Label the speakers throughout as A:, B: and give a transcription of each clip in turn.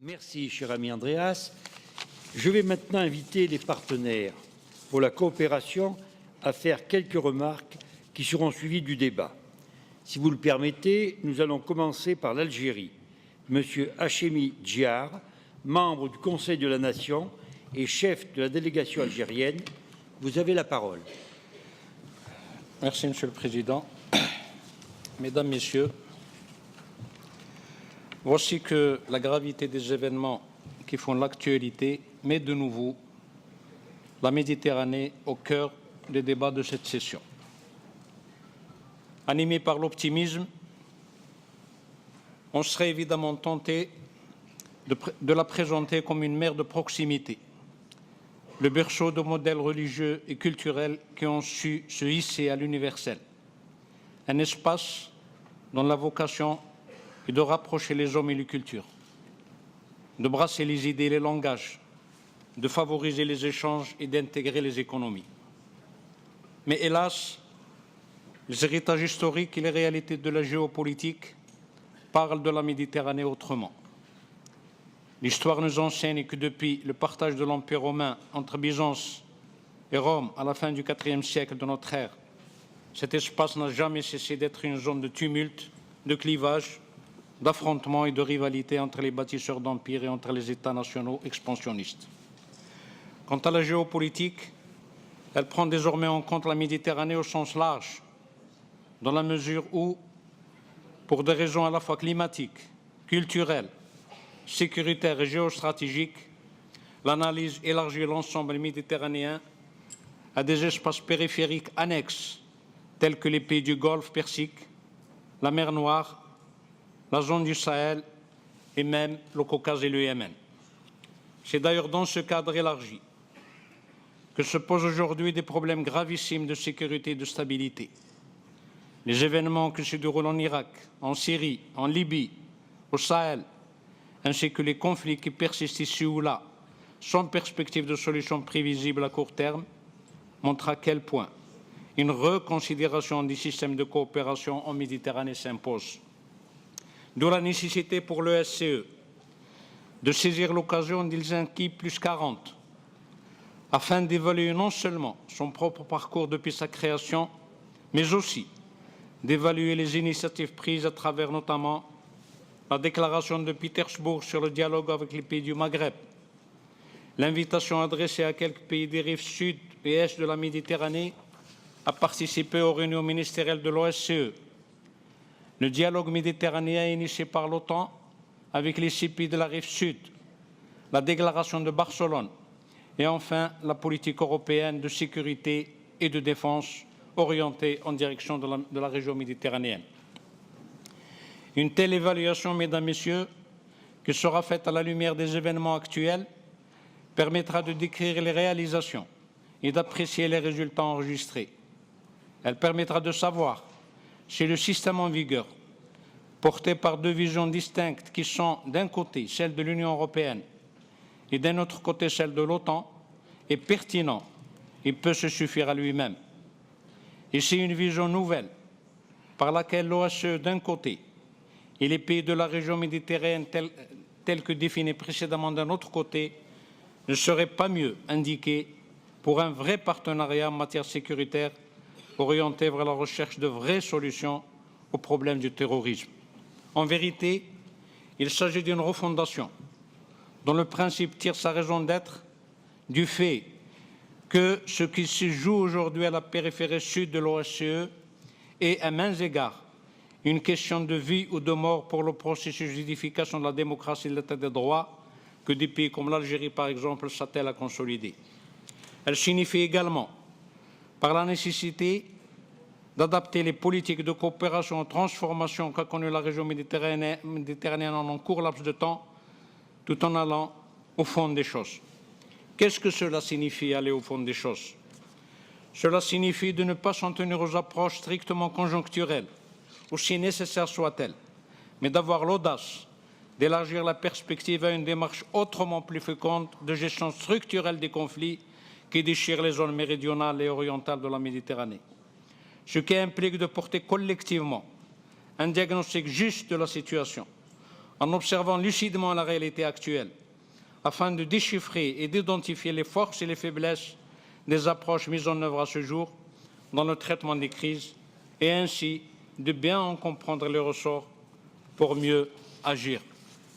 A: Merci, cher ami Andreas. Je vais maintenant inviter les partenaires pour la coopération à faire quelques remarques qui seront suivies du débat. Si vous le permettez, nous allons commencer par l'Algérie. Monsieur Hachemi Djiar, membre du Conseil de la Nation et chef de la délégation algérienne, vous avez la parole.
B: Merci, Monsieur le Président. Mesdames, Messieurs, voici que la gravité des événements qui font l'actualité met de nouveau la Méditerranée au cœur des débats de cette session. Animé par l'optimisme, on serait évidemment tenté de la présenter comme une mer de proximité, le berceau de modèles religieux et culturels qui ont su se hisser à l'universel, un espace dont la vocation est de rapprocher les hommes et les cultures, de brasser les idées et les langages, de favoriser les échanges et d'intégrer les économies. Mais hélas, les héritages historiques et les réalités de la géopolitique parlent de la Méditerranée autrement. L'histoire nous enseigne que depuis le partage de l'Empire romain entre Byzance et Rome à la fin du IVe siècle de notre ère, cet espace n'a jamais cessé d'être une zone de tumulte, de clivage, d'affrontements et de rivalité entre les bâtisseurs d'empires et entre les États nationaux expansionnistes. Quant à la géopolitique, elle prend désormais en compte la Méditerranée au sens large, dans la mesure où, pour des raisons à la fois climatiques, culturelles, sécuritaires et géostratégiques, l'analyse élargit l'ensemble méditerranéen à des espaces périphériques annexes, tels que les pays du Golfe Persique, la mer Noire, la zone du Sahel et même le Caucase et le Yémen. C'est d'ailleurs dans ce cadre élargi que se posent aujourd'hui des problèmes gravissimes de sécurité et de stabilité. Les événements qui se déroulent en Irak, en Syrie, en Libye, au Sahel, ainsi que les conflits qui persistent ici ou là, sans perspective de solution prévisible à court terme, montrent à quel point une reconsidération des systèmes de coopération en Méditerranée s'impose. D'où la nécessité pour l'OSCE de saisir l'occasion d'Helsinki plus 40 afin d'évaluer non seulement son propre parcours depuis sa création, mais aussi d'évaluer les initiatives prises à travers notamment la déclaration de Pétersbourg sur le dialogue avec les pays du Maghreb, l'invitation adressée à quelques pays des rives sud et est de la Méditerranée à participer aux réunions ministérielles de l'OSCE, le dialogue méditerranéen initié par l'OTAN avec les 6 pays de la rive sud, la déclaration de Barcelone et enfin la politique européenne de sécurité et de défense orientée en direction de la région méditerranéenne. Une telle évaluation, mesdames, messieurs, qui sera faite à la lumière des événements actuels, permettra de décrire les réalisations et d'apprécier les résultats enregistrés. Elle permettra de savoir si le système en vigueur, porté par deux visions distinctes qui sont d'un côté celle de l'Union européenne et d'un autre côté celle de l'OTAN, est pertinent et peut se suffire à lui-même. Et c'est une vision nouvelle par laquelle l'OSCE d'un côté et les pays de la région méditerranéenne tels que définis précédemment d'un autre côté ne seraient pas mieux indiqués pour un vrai partenariat en matière sécuritaire orienté vers la recherche de vraies solutions aux problèmes du terrorisme. En vérité, il s'agit d'une refondation dont le principe tire sa raison d'être du fait que ce qui se joue aujourd'hui à la périphérie sud de l'OSCE est à maints égards une question de vie ou de mort pour le processus d'édification de la démocratie et de l'état de droit que des pays comme l'Algérie, par exemple, s'attellent à consolider. Elle signifie également, par la nécessité d'adapter les politiques de coopération aux transformations qu'a connues la région méditerranéenne en un court laps de temps, tout en allant au fond des choses. Qu'est-ce que cela signifie, aller au fond des choses? Cela signifie de ne pas s'en tenir aux approches strictement conjoncturelles, aussi nécessaires soient-elles, mais d'avoir l'audace d'élargir la perspective à une démarche autrement plus féconde de gestion structurelle des conflits qui déchirent les zones méridionales et orientales de la Méditerranée. Ce qui implique de porter collectivement un diagnostic juste de la situation, en observant lucidement la réalité actuelle, afin de déchiffrer et d'identifier les forces et les faiblesses des approches mises en œuvre à ce jour dans le traitement des crises et ainsi de bien en comprendre les ressorts pour mieux agir.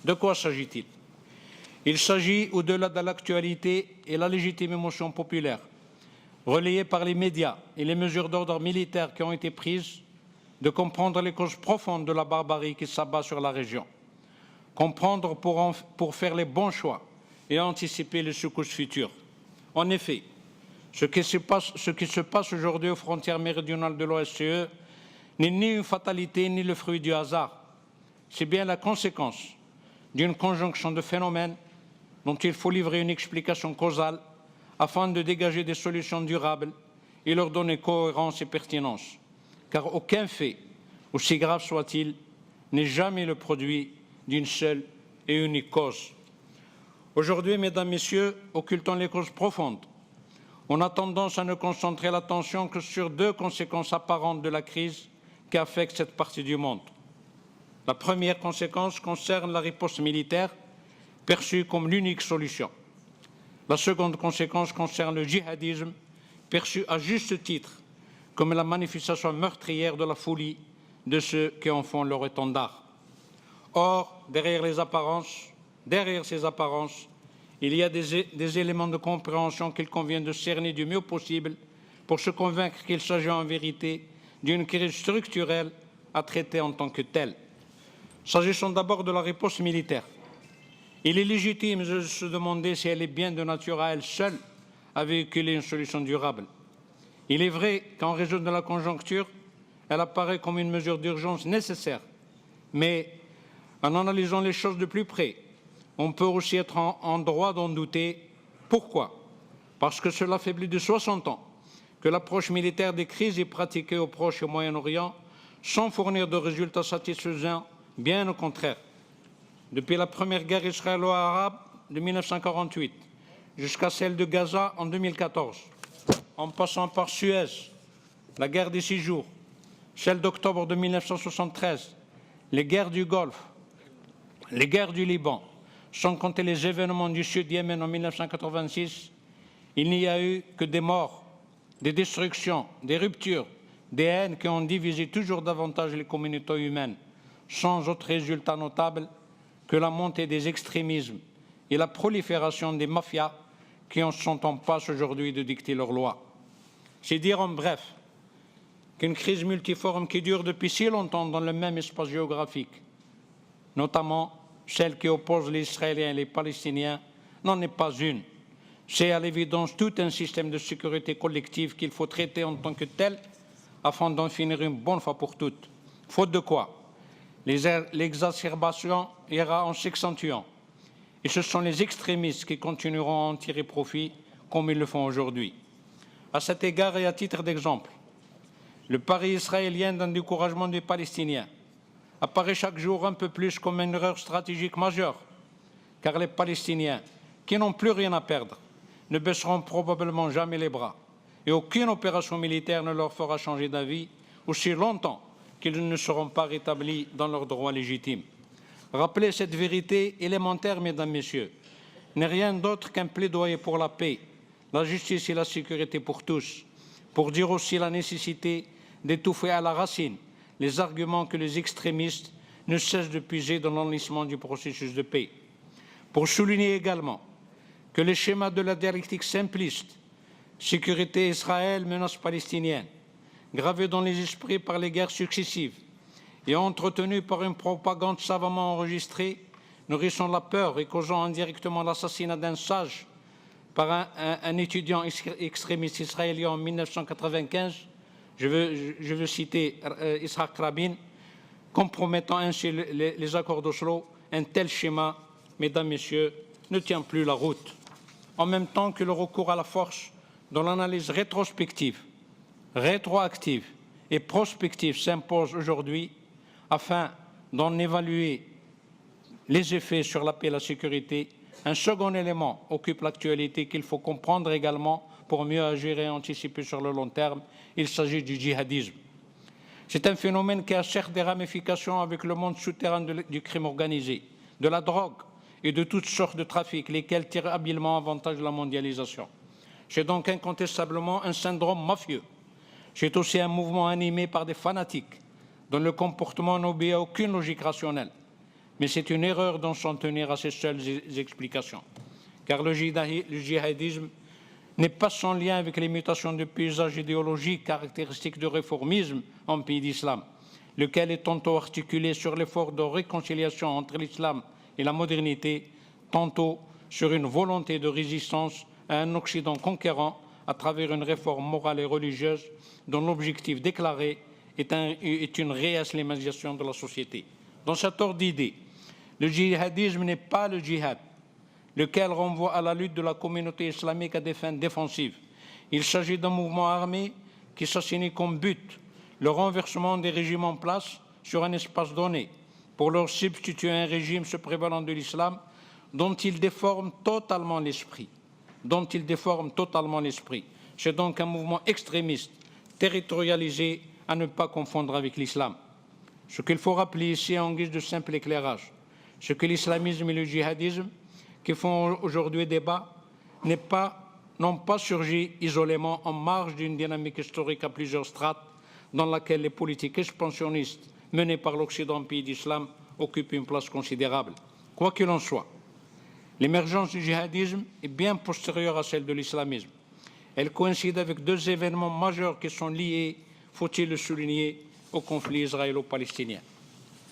B: De quoi s'agit-il? Il s'agit, au-delà de l'actualité et la légitime émotion populaire, relayée par les médias et les mesures d'ordre militaire qui ont été prises, de comprendre les causes profondes de la barbarie qui s'abat sur la région. Comprendre pour faire les bons choix et anticiper les secousses futures. En effet, ce qui se passe aujourd'hui aux frontières méridionales de l'OSCE n'est ni une fatalité ni le fruit du hasard. C'est bien la conséquence d'une conjonction de phénomènes dont il faut livrer une explication causale afin de dégager des solutions durables et leur donner cohérence et pertinence. Car aucun fait, aussi grave soit-il, n'est jamais le produit d'une seule et unique cause. Aujourd'hui, mesdames, messieurs, occultant les causes profondes, on a tendance à ne concentrer l'attention que sur deux conséquences apparentes de la crise qui affecte cette partie du monde. La première conséquence concerne la riposte militaire, perçue comme l'unique solution. La seconde conséquence concerne le djihadisme, perçu à juste titre comme la manifestation meurtrière de la folie de ceux qui en font leur étendard. Or, derrière ces apparences, il y a des éléments de compréhension qu'il convient de cerner du mieux possible pour se convaincre qu'il s'agit en vérité d'une crise structurelle à traiter en tant que telle. S'agissant d'abord de la riposte militaire, il est légitime de se demander si elle est bien de nature à elle seule à véhiculer une solution durable. Il est vrai qu'en raison de la conjoncture, elle apparaît comme une mesure d'urgence nécessaire, mais en analysant les choses de plus près, on peut aussi être en droit d'en douter. Pourquoi? Parce que cela fait plus de 60 ans que l'approche militaire des crises est pratiquée au Proche et au Moyen-Orient sans fournir de résultats satisfaisants, bien au contraire. Depuis la première guerre israélo-arabe de 1948 jusqu'à celle de Gaza en 2014, en passant par Suez, la guerre des 6 jours, celle d'octobre de 1973, les guerres du Golfe, les guerres du Liban, sans compter les événements du Sud-Yémen en 1986, il n'y a eu que des morts, des destructions, des ruptures, des haines qui ont divisé toujours davantage les communautés humaines, sans autre résultat notable que la montée des extrémismes et la prolifération des mafias qui en sont en passe aujourd'hui de dicter leurs lois. C'est dire en bref qu'une crise multiforme qui dure depuis si longtemps dans le même espace géographique, notamment celle qui oppose les Israéliens et les Palestiniens, n'en est pas une. C'est à l'évidence tout un système de sécurité collective qu'il faut traiter en tant que tel afin d'en finir une bonne fois pour toutes. Faute de quoi, l'exacerbation ira en s'accentuant. Et ce sont les extrémistes qui continueront à en tirer profit comme ils le font aujourd'hui. À cet égard et à titre d'exemple, le pari israélien d'un découragement des Palestiniens apparaît chaque jour un peu plus comme une erreur stratégique majeure, car les Palestiniens, qui n'ont plus rien à perdre, ne baisseront probablement jamais les bras, et aucune opération militaire ne leur fera changer d'avis aussi longtemps qu'ils ne seront pas rétablis dans leurs droits légitimes. Rappeler cette vérité élémentaire, mesdames, messieurs, n'est rien d'autre qu'un plaidoyer pour la paix, la justice et la sécurité pour tous, pour dire aussi la nécessité d'étouffer à la racine les arguments que les extrémistes ne cessent de puiser dans l'enlisement du processus de paix. Pour souligner également que les schémas de la dialectique simpliste, sécurité Israël, menace palestinienne, gravés dans les esprits par les guerres successives et entretenus par une propagande savamment enregistrée, nourrissant la peur et causant indirectement l'assassinat d'un sage par un étudiant extrémiste israélien en 1995, je veux citer Yitzhak Rabin, compromettant ainsi les accords d'Oslo, un tel schéma, mesdames, messieurs, ne tient plus la route. En même temps que le recours à la force, dont l'analyse rétrospective, rétroactive et prospective s'impose aujourd'hui, afin d'en évaluer les effets sur la paix et la sécurité, un second élément occupe l'actualité qu'il faut comprendre également pour mieux agir et anticiper sur le long terme. Il s'agit du djihadisme. C'est un phénomène qui a certes des ramifications avec le monde souterrain du crime organisé, de la drogue et de toutes sortes de trafics, lesquels tirent habilement avantage de la mondialisation. C'est donc incontestablement un syndrome mafieux. C'est aussi un mouvement animé par des fanatiques dont le comportement n'obéit à aucune logique rationnelle. Mais c'est une erreur d'en s'en tenir à ces seules explications. Car le djihadisme n'est pas sans lien avec les mutations de paysage idéologique caractéristiques du réformisme en pays d'islam, lequel est tantôt articulé sur l'effort de réconciliation entre l'islam et la modernité, tantôt sur une volonté de résistance à un Occident conquérant à travers une réforme morale et religieuse dont l'objectif déclaré est une réislamisation de la société. Dans cet ordre d'idées, le djihadisme n'est pas le djihad, lequel renvoie à la lutte de la communauté islamique à des fins défensives. Il s'agit d'un mouvement armé qui s'assigne comme but le renversement des régimes en place sur un espace donné, pour leur substituer un régime se prévalant de l'islam dont il déforme totalement l'esprit. C'est donc un mouvement extrémiste, territorialisé, à ne pas confondre avec l'islam. Ce qu'il faut rappeler ici en guise de simple éclairage, c'est que l'islamisme et le djihadisme qui font aujourd'hui débat n'ont pas surgi isolément en marge d'une dynamique historique à plusieurs strates dans laquelle les politiques expansionnistes menées par l'Occident pays d'islam occupent une place considérable. Quoi qu'il en soit, l'émergence du djihadisme est bien postérieure à celle de l'islamisme. Elle coïncide avec deux événements majeurs qui sont liés, faut-il le souligner, au conflit israélo-palestinien.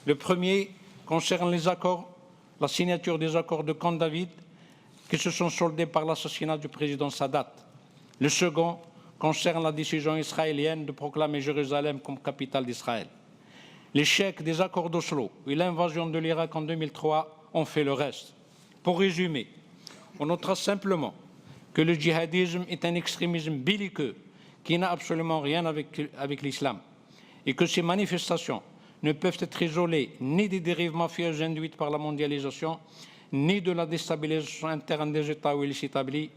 B: Le premier concerne la signature des accords de Camp David qui se sont soldés par l'assassinat du président Sadat. Le second concerne la décision israélienne de proclamer Jérusalem comme capitale d'Israël. L'échec des accords d'Oslo et l'invasion de l'Irak en 2003 ont fait le reste. Pour résumer, on notera simplement que le djihadisme est un extrémisme belliqueux qui n'a absolument rien avec l'islam et que ces manifestations ne peuvent être isolées ni des dérives mafieuses induites par la mondialisation, ni de la déstabilisation interne des États où ils s'établissent,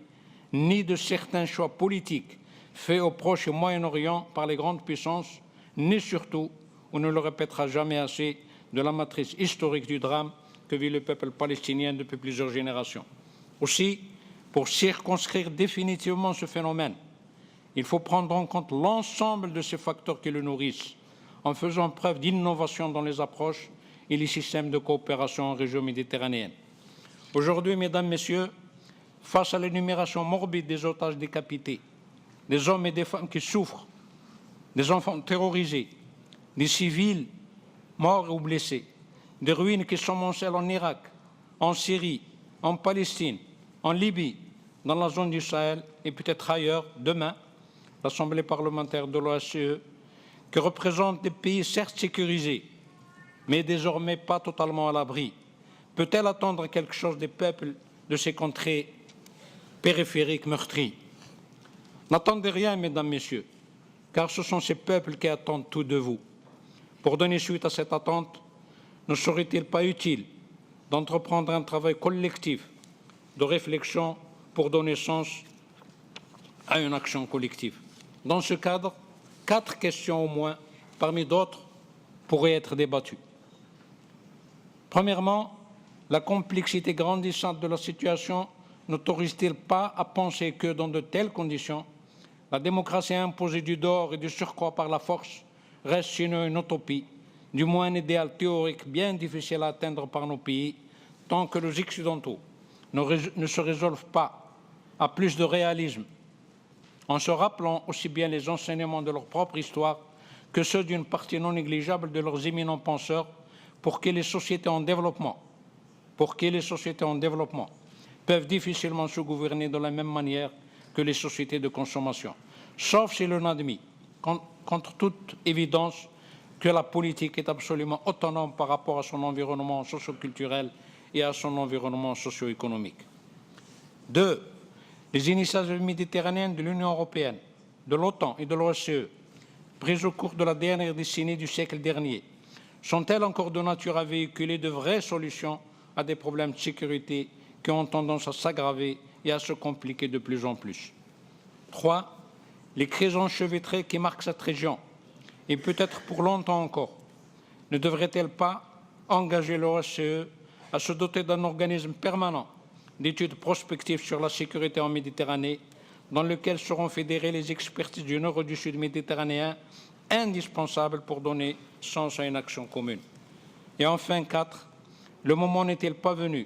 B: ni de certains choix politiques faits au Proche et Moyen-Orient par les grandes puissances, ni surtout, on ne le répétera jamais assez, de la matrice historique du drame que vit le peuple palestinien depuis plusieurs générations. Aussi, pour circonscrire définitivement ce phénomène, il faut prendre en compte l'ensemble de ces facteurs qui le nourrissent, en faisant preuve d'innovation dans les approches et les systèmes de coopération en région méditerranéenne. Aujourd'hui, mesdames, messieurs, face à l'énumération morbide des otages décapités, des hommes et des femmes qui souffrent, des enfants terrorisés, des civils morts ou blessés, des ruines qui s'amoncellent en Irak, en Syrie, en Palestine, en Libye, dans la zone du Sahel et peut-être ailleurs, demain, l'Assemblée parlementaire de l'OSCE, qui représente des pays certes sécurisés, mais désormais pas totalement à l'abri, peut-elle attendre quelque chose des peuples de ces contrées périphériques meurtries? N'attendez rien, mesdames, messieurs, car ce sont ces peuples qui attendent tout de vous. Pour donner suite à cette attente, ne serait-il pas utile d'entreprendre un travail collectif de réflexion pour donner sens à une action collective? Dans ce cadre, 4 questions au moins, parmi d'autres, pourraient être débattues. Premièrement, la complexité grandissante de la situation n'autorise-t-il pas à penser que, dans de telles conditions, la démocratie imposée du dehors et du surcroît par la force reste chez nous une utopie, du moins un idéal théorique bien difficile à atteindre par nos pays, tant que les Occidentaux ne se résolvent pas à plus de réalisme, en se rappelant aussi bien les enseignements de leur propre histoire que ceux d'une partie non négligeable de leurs éminents penseurs, pour que les sociétés en développement peuvent difficilement se gouverner de la même manière que les sociétés de consommation, sauf si l'on admet, contre toute évidence, que la politique est absolument autonome par rapport à son environnement socio-culturel et à son environnement socio-économique. 2. Les initiatives méditerranéennes de l'Union européenne, de l'OTAN et de l'OSCE, prises au cours de la dernière décennie du siècle dernier, sont-elles encore de nature à véhiculer de vraies solutions à des problèmes de sécurité qui ont tendance à s'aggraver et à se compliquer de plus en plus? 3. Les crises enchevêtrées qui marquent cette région, et peut-être pour longtemps encore, ne devraient-elles pas engager l'OSCE à se doter d'un organisme permanent d'études prospectives sur la sécurité en Méditerranée, dans lequel seront fédérées les expertises du nord et du sud méditerranéen, indispensables pour donner sens à une action commune. Et enfin, 4, le moment n'est-il pas venu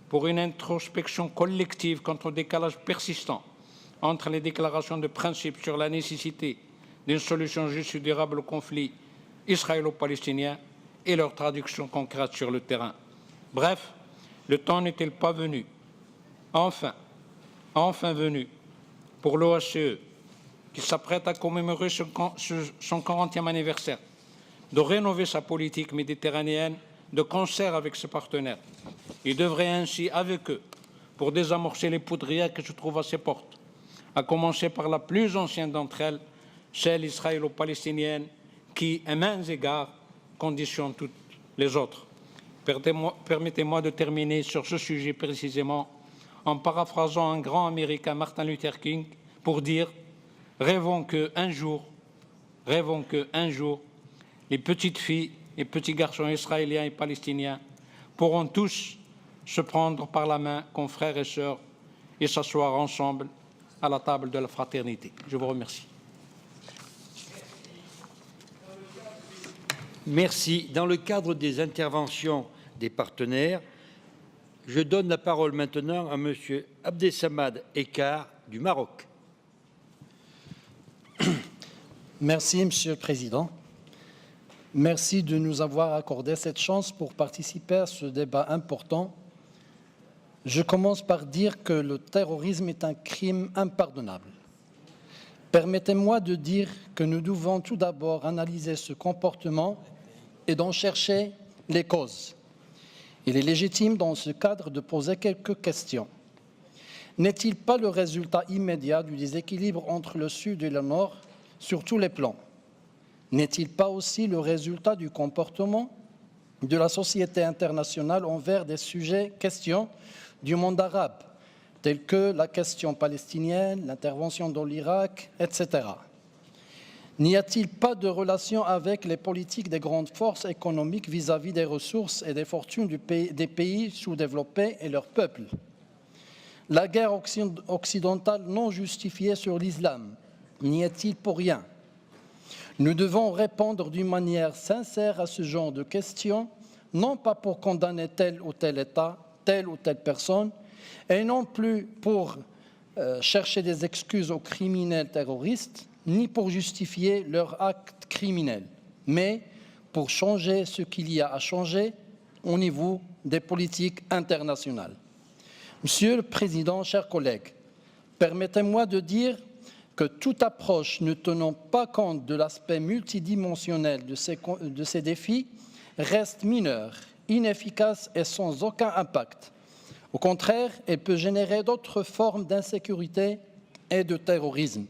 B: pour une introspection collective quant au décalage persistant entre les déclarations de principe sur la nécessité d'une solution juste et durable au conflit israélo-palestinien et leur traduction concrète sur le terrain. Bref, le temps n'est-il pas venu, enfin venu, pour l'OSCE, qui s'apprête à commémorer son 40e anniversaire, de rénover sa politique méditerranéenne de concert avec ses partenaires. Il devrait ainsi, avec eux, pour désamorcer les poudrières qui se trouvent à ses portes, à commencer par la plus ancienne d'entre elles, celle israélo-palestinienne, qui, à maints égards, conditionne toutes les autres. Permettez-moi de terminer sur ce sujet précisément en paraphrasant un grand Américain, Martin Luther King, pour dire « Rêvons qu'un jour, les petites filles et petits garçons israéliens et palestiniens pourront tous se prendre par la main comme frères et sœurs et s'asseoir ensemble à la table de la fraternité. » Je vous remercie.
A: Merci. Dans le cadre des interventions des partenaires, je donne la parole maintenant à M. Abdessamad Ekar du Maroc.
C: Merci, Monsieur le Président. Merci de nous avoir accordé cette chance pour participer à ce débat important. Je commence par dire que le terrorisme est un crime impardonnable. Permettez-moi de dire que nous devons tout d'abord analyser ce comportement et d'en chercher les causes. Il est légitime dans ce cadre de poser quelques questions. N'est-il pas le résultat immédiat du déséquilibre entre le Sud et le Nord sur tous les plans? N'est-il pas aussi le résultat du comportement de la société internationale envers des questions du monde arabe, telles que la question palestinienne, l'intervention dans l'Irak, etc. N'y a-t-il pas de relation avec les politiques des grandes forces économiques vis-à-vis des ressources et des fortunes des pays sous-développés et leurs peuples? La guerre occidentale non justifiée sur l'islam, n'y est-il pour rien? Nous devons répondre d'une manière sincère à ce genre de questions, non pas pour condamner tel ou tel État, telle ou telle personne, et non plus pour chercher des excuses aux criminels terroristes, ni pour justifier leurs actes criminels, mais pour changer ce qu'il y a à changer au niveau des politiques internationales. Monsieur le Président, chers collègues, permettez-moi de dire que toute approche ne tenant pas compte de l'aspect multidimensionnel de ces défis reste mineure, inefficace et sans aucun impact. Au contraire, elle peut générer d'autres formes d'insécurité et de terrorisme.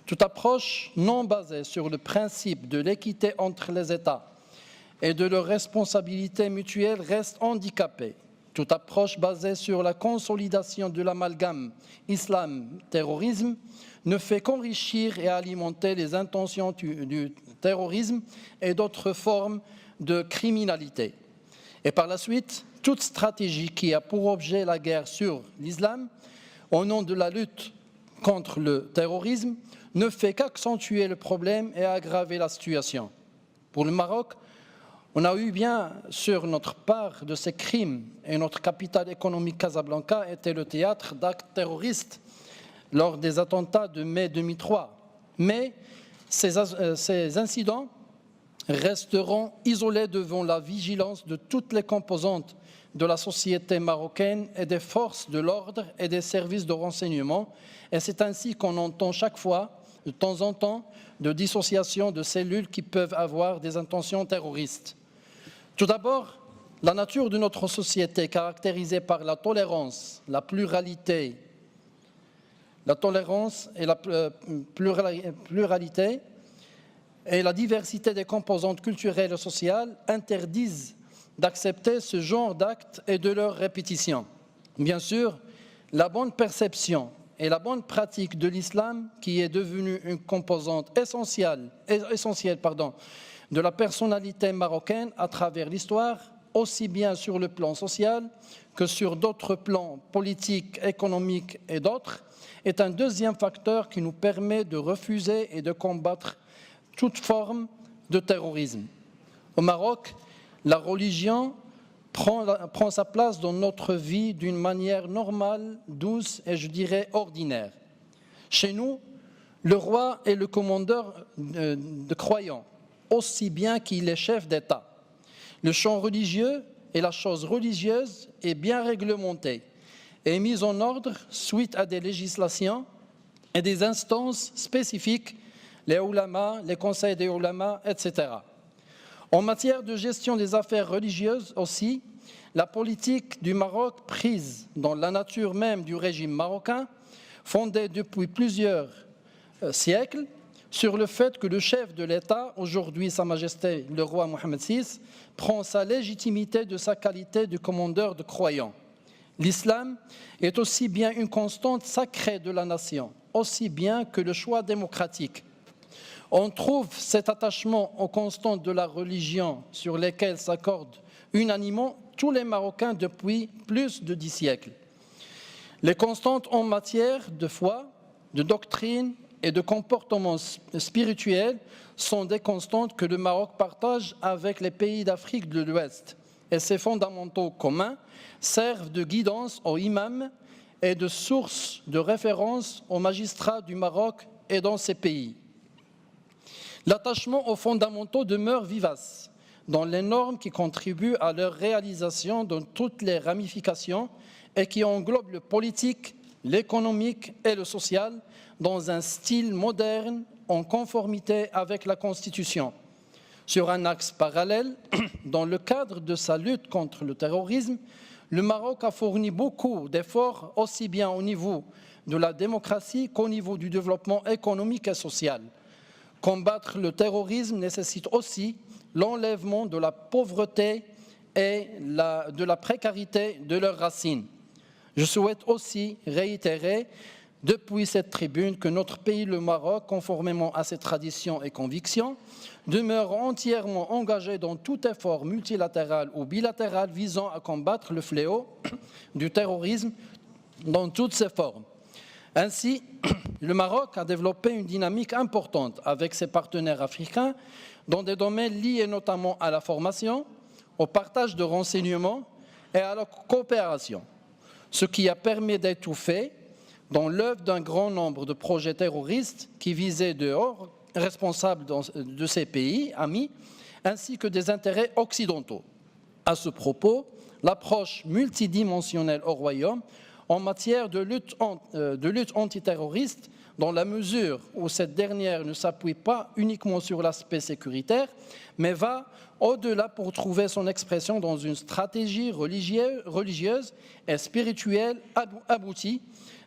C: Toute approche non basée sur le principe de l'équité entre les États et de leur responsabilité mutuelle reste handicapée. Toute approche basée sur la consolidation de l'amalgame islam-terrorisme ne fait qu'enrichir et alimenter les intentions du terrorisme et d'autres formes de criminalité. Et par la suite, toute stratégie qui a pour objet la guerre sur l'islam, au nom de la lutte contre le terrorisme, ne fait qu'accentuer le problème et aggraver la situation. Pour le Maroc, on a eu bien sur notre part de ces crimes et notre capitale économique Casablanca était le théâtre d'actes terroristes lors des attentats de mai 2003. Mais ces incidents resteront isolés devant la vigilance de toutes les composantes de la société marocaine et des forces de l'ordre et des services de renseignement. Et c'est ainsi qu'on entend chaque fois, de temps en temps, de dissociation de cellules qui peuvent avoir des intentions terroristes. Tout d'abord, la nature de notre société caractérisée par la tolérance, la pluralité et la pluralité et la diversité des composantes culturelles et sociales interdisent d'accepter ce genre d'actes et de leur répétition. Bien sûr, la bonne perception et la bonne pratique de l'islam, qui est devenue une composante essentielle de la personnalité marocaine à travers l'histoire, aussi bien sur le plan social que sur d'autres plans politiques, économiques et d'autres, est un deuxième facteur qui nous permet de refuser et de combattre toute forme de terrorisme. Au Maroc, la religion prend sa place dans notre vie d'une manière normale, douce et je dirais ordinaire. Chez nous, le roi est le commandeur de croyants, aussi bien qu'il est chef d'État. Le champ religieux et la chose religieuse est bien réglementée et mise en ordre suite à des législations et des instances spécifiques, les ulamas, les conseils des ulamas, etc. En matière de gestion des affaires religieuses aussi, la politique du Maroc prise dans la nature même du régime marocain, fondée depuis plusieurs siècles, sur le fait que le chef de l'État, aujourd'hui Sa Majesté le roi Mohammed VI, prend sa légitimité de sa qualité de commandeur de croyants. L'islam est aussi bien une constante sacrée de la nation, aussi bien que le choix démocratique. On trouve cet attachement aux constantes de la religion sur lesquelles s'accordent unanimement tous les Marocains depuis plus de 10 siècles. Les constantes en matière de foi, de doctrine et de comportement spirituel sont des constantes que le Maroc partage avec les pays d'Afrique de l'Ouest. Et ces fondamentaux communs servent de guidance aux imams et de source de référence aux magistrats du Maroc et dans ces pays. L'attachement aux fondamentaux demeure vivace dans les normes qui contribuent à leur réalisation dans toutes les ramifications et qui englobent le politique, l'économique et le social dans un style moderne en conformité avec la Constitution. Sur un axe parallèle, dans le cadre de sa lutte contre le terrorisme, le Maroc a fourni beaucoup d'efforts aussi bien au niveau de la démocratie qu'au niveau du développement économique et social. Combattre le terrorisme nécessite aussi l'enlèvement de la pauvreté et de la précarité de leurs racines. Je souhaite aussi réitérer depuis cette tribune que notre pays, le Maroc, conformément à ses traditions et convictions, demeure entièrement engagé dans tout effort multilatéral ou bilatéral visant à combattre le fléau du terrorisme dans toutes ses formes. Ainsi, le Maroc a développé une dynamique importante avec ses partenaires africains dans des domaines liés notamment à la formation, au partage de renseignements et à la coopération, ce qui a permis d'étouffer dans l'œuvre d'un grand nombre de projets terroristes qui visaient de hauts responsables de ces pays amis, ainsi que des intérêts occidentaux. À ce propos, l'approche multidimensionnelle au Royaume en matière de lutte antiterroriste, dans la mesure où cette dernière ne s'appuie pas uniquement sur l'aspect sécuritaire, mais va au-delà pour trouver son expression dans une stratégie religieuse et spirituelle aboutie,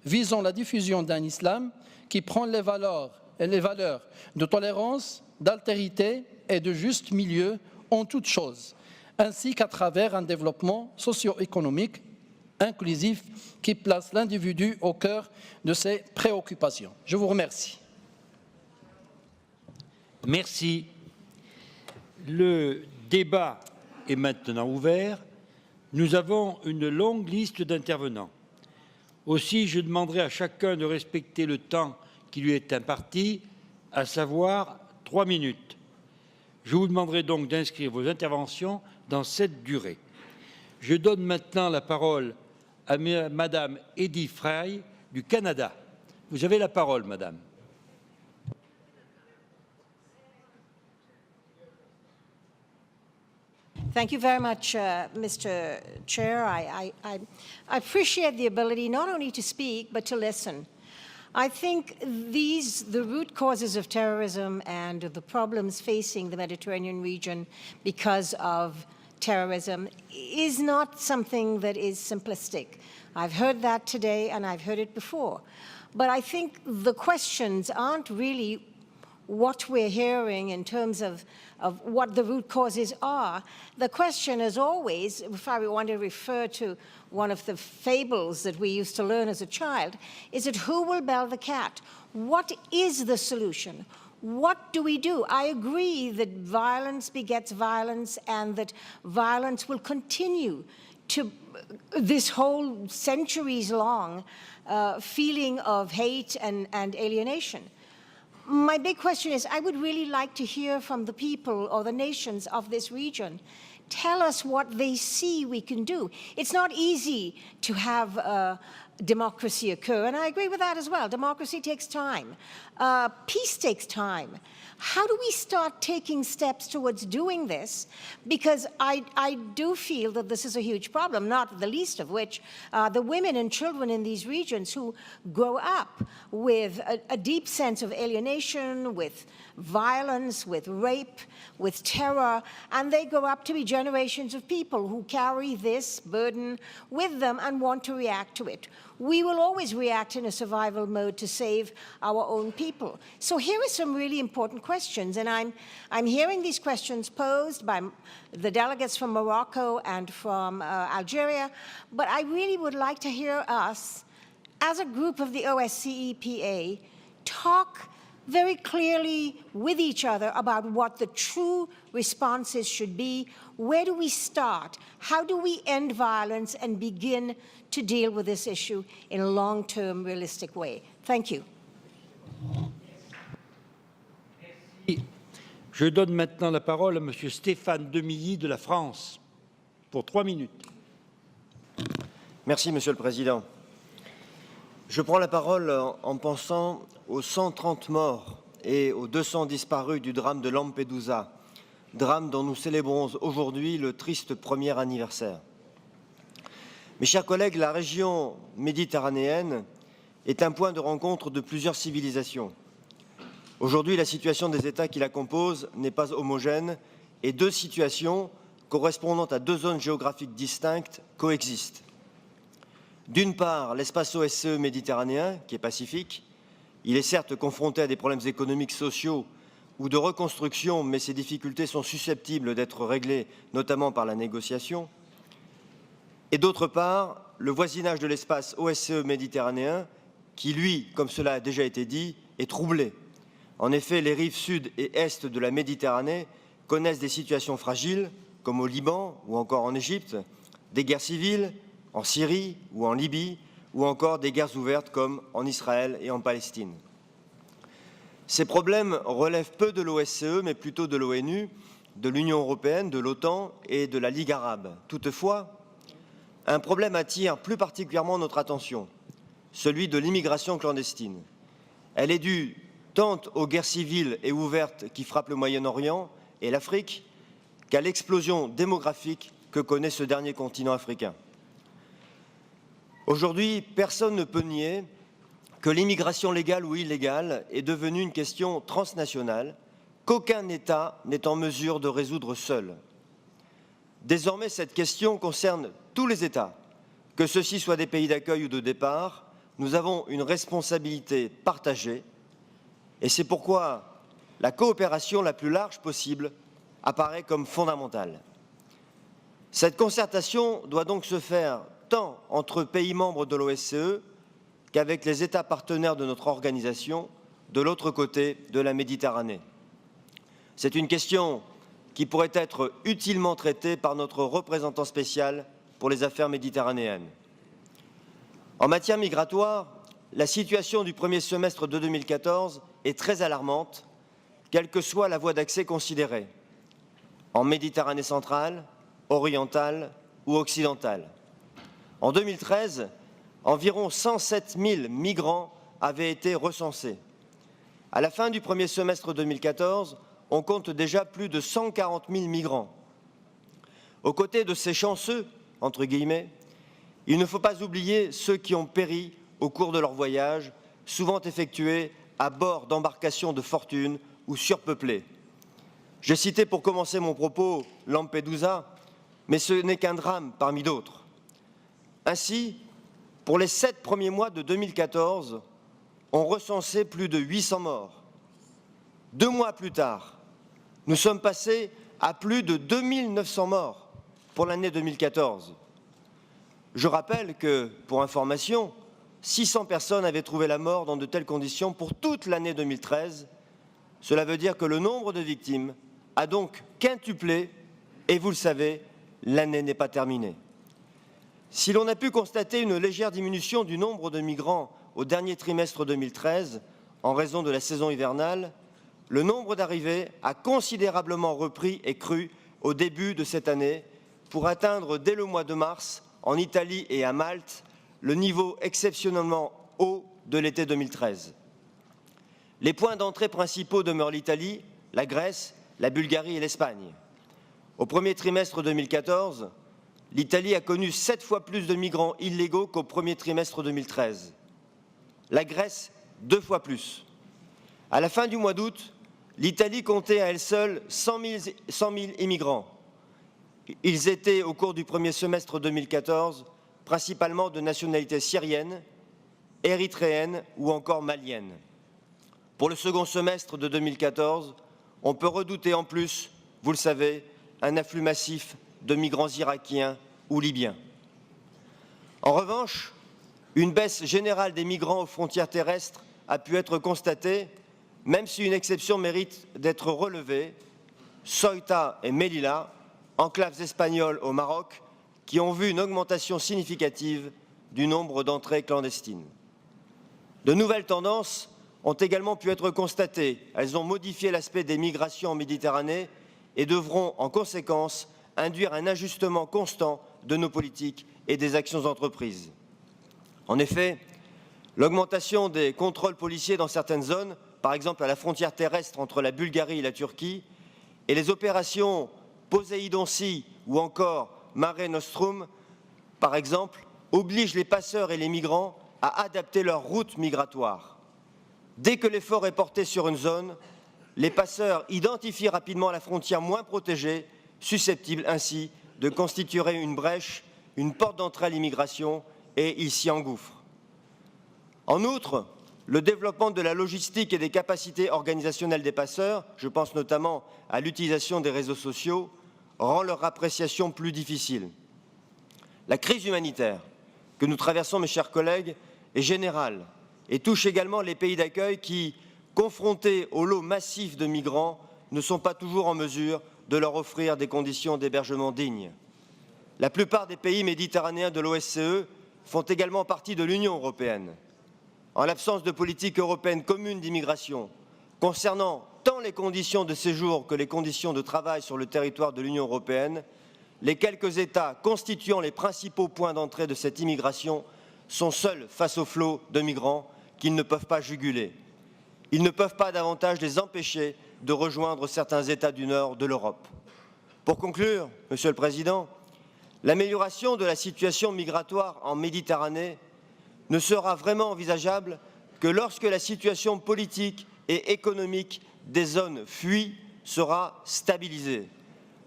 C: visant la diffusion d'un islam qui prend les valeurs de tolérance, d'altérité et de juste milieu en toutes choses, ainsi qu'à travers un développement socio-économique inclusif qui place l'individu au cœur de ses préoccupations. Je vous remercie.
A: Merci. Le débat est maintenant ouvert. Nous avons une longue liste d'intervenants. Aussi, je demanderai à chacun de respecter le temps qui lui est imparti, à savoir 3 minutes. Je vous demanderai donc d'inscrire vos interventions dans cette durée. Je donne maintenant la parole à Madame Edith Fry du Canada. Vous avez la parole, Madame.
D: Thank you very much, Mr. Chair. I appreciate the ability not only to speak, but to listen. I think the root causes of terrorism and the problems facing the Mediterranean region because of terrorism is not something that is simplistic. I've heard that today and I've heard it before. But I think the questions aren't really what we're hearing in terms of what the root causes are. The question is always, if I want to refer to one of the fables that we used to learn as a child, is it who will bell the cat? What is the solution? What do we do? I agree that violence begets violence and that violence will continue to this whole centuries-long feeling of hate and alienation. My big question is, I would really like to hear from the people or the nations of this region. Tell us what they see we can do. It's not easy to have democracy occur, and I agree with that as well. Democracy takes time. Peace takes time. How do we start taking steps towards doing this? Because I do feel that this is a huge problem, not the least of which the women and children in these regions who grow up with a deep sense of alienation, with violence, with rape, with terror, and they grow up to be generations of people who carry this burden with them and want to react to it. We will always react in a survival mode to save our own people. So here are some really important questions, and I'm hearing these questions posed by the delegates from Morocco and from Algeria, but I really would like to hear us, as a group of the OSCE-PA, talk very clearly with each other about what the true responses should be. Where do we start? How do we end violence and begin to deal with this issue in a long-term, realistic way? Thank you.
A: Je donne maintenant la parole à M. Stéphane Demilly de la France pour 3 minutes.
E: Merci, Monsieur le Président. Je prends la parole en pensant aux 130 morts et aux 200 disparus du drame de Lampedusa, drame dont nous célébrons aujourd'hui le triste premier anniversaire. Mes chers collègues, la région méditerranéenne est un point de rencontre de plusieurs civilisations. Aujourd'hui, la situation des États qui la composent n'est pas homogène et 2 situations correspondant à 2 zones géographiques distinctes coexistent. D'une part, l'espace OSCE méditerranéen, qui est pacifique. Il est certes confronté à des problèmes économiques, sociaux ou de reconstruction, mais ces difficultés sont susceptibles d'être réglées, notamment par la négociation. Et d'autre part, le voisinage de l'espace OSCE méditerranéen, qui, lui, comme cela a déjà été dit, est troublé. En effet, les rives sud et est de la Méditerranée connaissent des situations fragiles, comme au Liban ou encore en Égypte, des guerres civiles, en Syrie ou en Libye, ou encore des guerres ouvertes comme en Israël et en Palestine. Ces problèmes relèvent peu de l'OSCE, mais plutôt de l'ONU, de l'Union européenne, de l'OTAN et de la Ligue arabe. Toutefois, un problème attire plus particulièrement notre attention, celui de l'immigration clandestine. Elle est due tant aux guerres civiles et ouvertes qui frappent le Moyen-Orient et l'Afrique, qu'à l'explosion démographique que connaît ce dernier continent africain. Aujourd'hui, personne ne peut nier que l'immigration légale ou illégale est devenue une question transnationale qu'aucun État n'est en mesure de résoudre seul. Désormais, cette question concerne tous les États, que ceux-ci soient des pays d'accueil ou de départ. Nous avons une responsabilité partagée et c'est pourquoi la coopération la plus large possible apparaît comme fondamentale. Cette concertation doit donc se faire tant entre pays membres de l'OSCE qu'avec les États partenaires de notre organisation de l'autre côté de la Méditerranée. C'est une question qui pourrait être utilement traitée par notre représentant spécial pour les affaires méditerranéennes. En matière migratoire, la situation du premier semestre de 2014 est très alarmante, quelle que soit la voie d'accès considérée, en Méditerranée centrale, orientale ou occidentale. En 2013, environ 107 000 migrants avaient été recensés. À la fin du premier semestre 2014, on compte déjà plus de 140 000 migrants. Aux côtés de ces chanceux, entre guillemets, il ne faut pas oublier ceux qui ont péri au cours de leur voyage, souvent effectués à bord d'embarcations de fortune ou surpeuplées. J'ai cité pour commencer mon propos Lampedusa, mais ce n'est qu'un drame parmi d'autres. Ainsi, pour les 7 premiers mois de 2014, on recensait plus de 800 morts. 2 mois plus tard, nous sommes passés à plus de 2900 morts pour l'année 2014. Je rappelle que, pour information, 600 personnes avaient trouvé la mort dans de telles conditions pour toute l'année 2013 Cela veut dire que le nombre de victimes a donc quintuplé et vous le savez, l'année n'est pas terminée. Si l'on a pu constater une légère diminution du nombre de migrants au dernier trimestre 2013 en raison de la saison hivernale, le nombre d'arrivées a considérablement repris et cru au début de cette année pour atteindre dès le mois de mars, en Italie et à Malte, le niveau exceptionnellement haut de l'été 2013. Les points d'entrée principaux demeurent l'Italie, la Grèce, la Bulgarie et l'Espagne. Au premier trimestre 2014, l'Italie a connu 7 fois plus de migrants illégaux qu'au premier trimestre 2013. La Grèce, 2 fois plus. À la fin du mois d'août, l'Italie comptait à elle seule 100 000 immigrants. Ils étaient, au cours du premier semestre 2014, principalement de nationalité syrienne, érythréenne ou encore malienne. Pour le second semestre de 2014, on peut redouter en plus, vous le savez, un afflux massif de migrants irakiens ou libyens. En revanche, une baisse générale des migrants aux frontières terrestres a pu être constatée, même si une exception mérite d'être relevée, Ceuta et Melilla, enclaves espagnoles au Maroc, qui ont vu une augmentation significative du nombre d'entrées clandestines. De nouvelles tendances ont également pu être constatées. Elles ont modifié l'aspect des migrations en Méditerranée et devront, en conséquence, induire un ajustement constant de nos politiques et des actions entreprises. En effet, l'augmentation des contrôles policiers dans certaines zones, par exemple à la frontière terrestre entre la Bulgarie et la Turquie, et les opérations Poséidon-Sea ou encore Mare Nostrum, par exemple, obligent les passeurs et les migrants à adapter leur route migratoire. Dès que l'effort est porté sur une zone, les passeurs identifient rapidement la frontière moins protégée, susceptible ainsi de constituer une brèche, une porte d'entrée à l'immigration, et ils s'y engouffrent. En outre, le développement de la logistique et des capacités organisationnelles des passeurs, je pense notamment à l'utilisation des réseaux sociaux, rend leur appréciation plus difficile. La crise humanitaire que nous traversons, mes chers collègues, est générale et touche également les pays d'accueil qui, confrontés au lot massif de migrants, ne sont pas toujours en mesure de leur offrir des conditions d'hébergement dignes. La plupart des pays méditerranéens de l'OSCE font également partie de l'Union européenne. En l'absence de politique européenne commune d'immigration, concernant tant les conditions de séjour que les conditions de travail sur le territoire de l'Union européenne, les quelques États constituant les principaux points d'entrée de cette immigration sont seuls face au flot de migrants qu'ils ne peuvent pas juguler. Ils ne peuvent pas davantage les empêcher de rejoindre certains États du nord de l'Europe. Pour conclure, Monsieur le Président, l'amélioration de la situation migratoire en Méditerranée ne sera vraiment envisageable que lorsque la situation politique et économique des zones fuies sera stabilisée.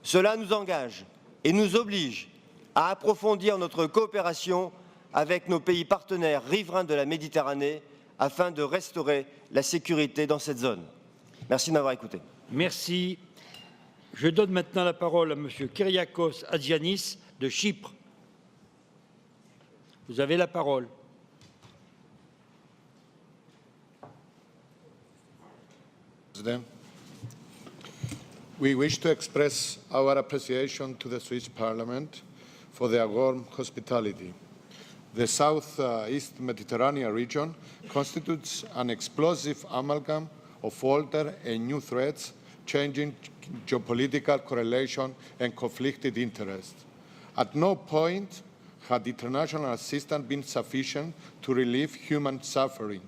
E: Cela nous engage et nous oblige à approfondir notre coopération avec nos pays partenaires riverains de la Méditerranée afin de restaurer la sécurité dans cette zone. Merci de m'avoir écouté.
A: Merci. Je donne maintenant la parole à M. Kyriakos Hadjiannis de Chypre. Vous avez la parole.
F: President, we wish to express our appreciation to the Swiss Parliament for their warm hospitality. The South-East Mediterranean region constitutes an explosive amalgam of older and new threats, changing geopolitical correlation and conflicted interests. At no point had international assistance been sufficient to relieve human suffering.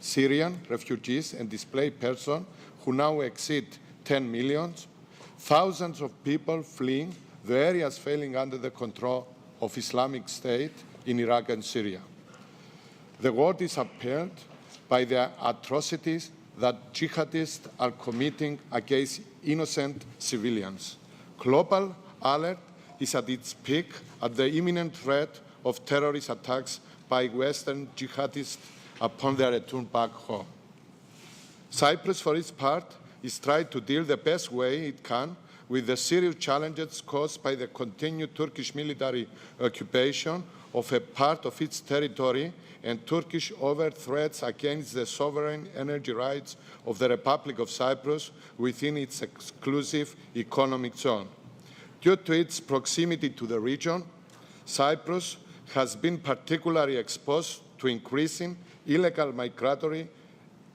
F: Syrian refugees and displaced persons, who now exceed 10 million, thousands of people fleeing the areas falling under the control of Islamic State in Iraq and Syria. The world is appalled by the atrocities that jihadists are committing against innocent civilians. Global alert is at its peak at the imminent threat of terrorist attacks by Western jihadists upon their return back home. Cyprus, for its part, is trying to deal the best way it can with the serious challenges caused by the continued Turkish military occupation of a part of its territory and Turkish overt threats against the sovereign energy rights of the Republic of Cyprus within its exclusive economic zone. Due to its proximity to the region, Cyprus has been particularly exposed to increasing illegal migratory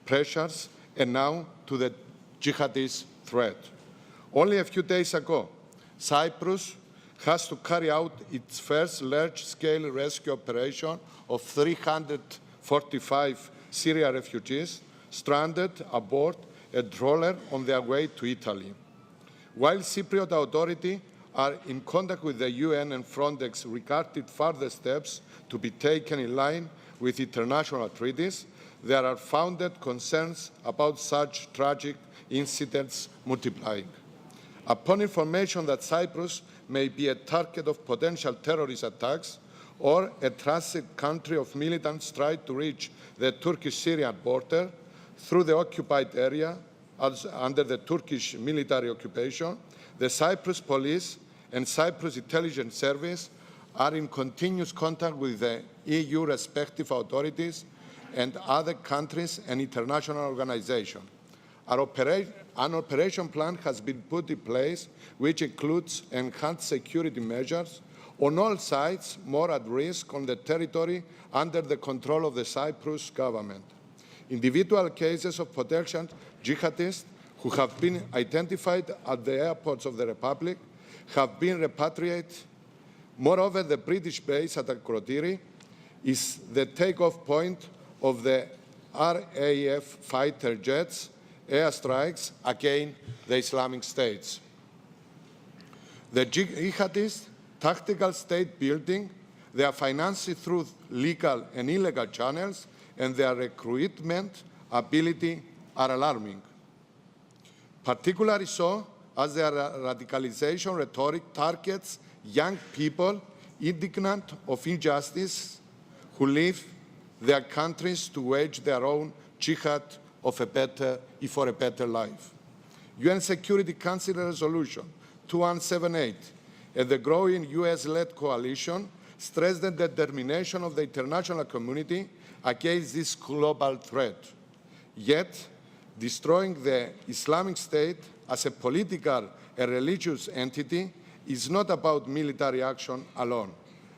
F: pressures and now to the jihadist threat. Only a few days ago, Cyprus has to carry out its first large-scale rescue operation of 345 Syrian refugees stranded aboard a trawler on their way to Italy. While Cypriot authorities are in contact with the UN and Frontex regarding further steps to be taken in line with international treaties, there are founded concerns about such tragic incidents multiplying. Upon information that Cyprus may be a target of potential terrorist attacks or a transit country of militants trying to reach the Turkish-Syrian border through the occupied area under the Turkish military occupation, the Cyprus police and Cyprus Intelligence Service are in continuous contact with the EU respective authorities and other countries and international organizations. An operation plan has been put in place which includes enhanced security measures on all sites more at risk on the territory under the control of the Cyprus government. Individual cases of potential jihadists who have been identified at the airports of the Republic have been repatriated. Moreover, the British base at Akrotiri is the takeoff point of the RAF fighter jets airstrikes against the Islamic State. The jihadist tactical state building, their financing through legal and illegal channels, and their recruitment ability are alarming. Particularly so as their radicalization rhetoric targets young people indignant of injustice who leave their countries to wage their own jihad for a better life. UN Security Council Resolution 2178 and the growing US-led coalition stress the determination of the international community against this global threat. Yet, destroying the Islamic State as a political and religious entity is not about military action alone.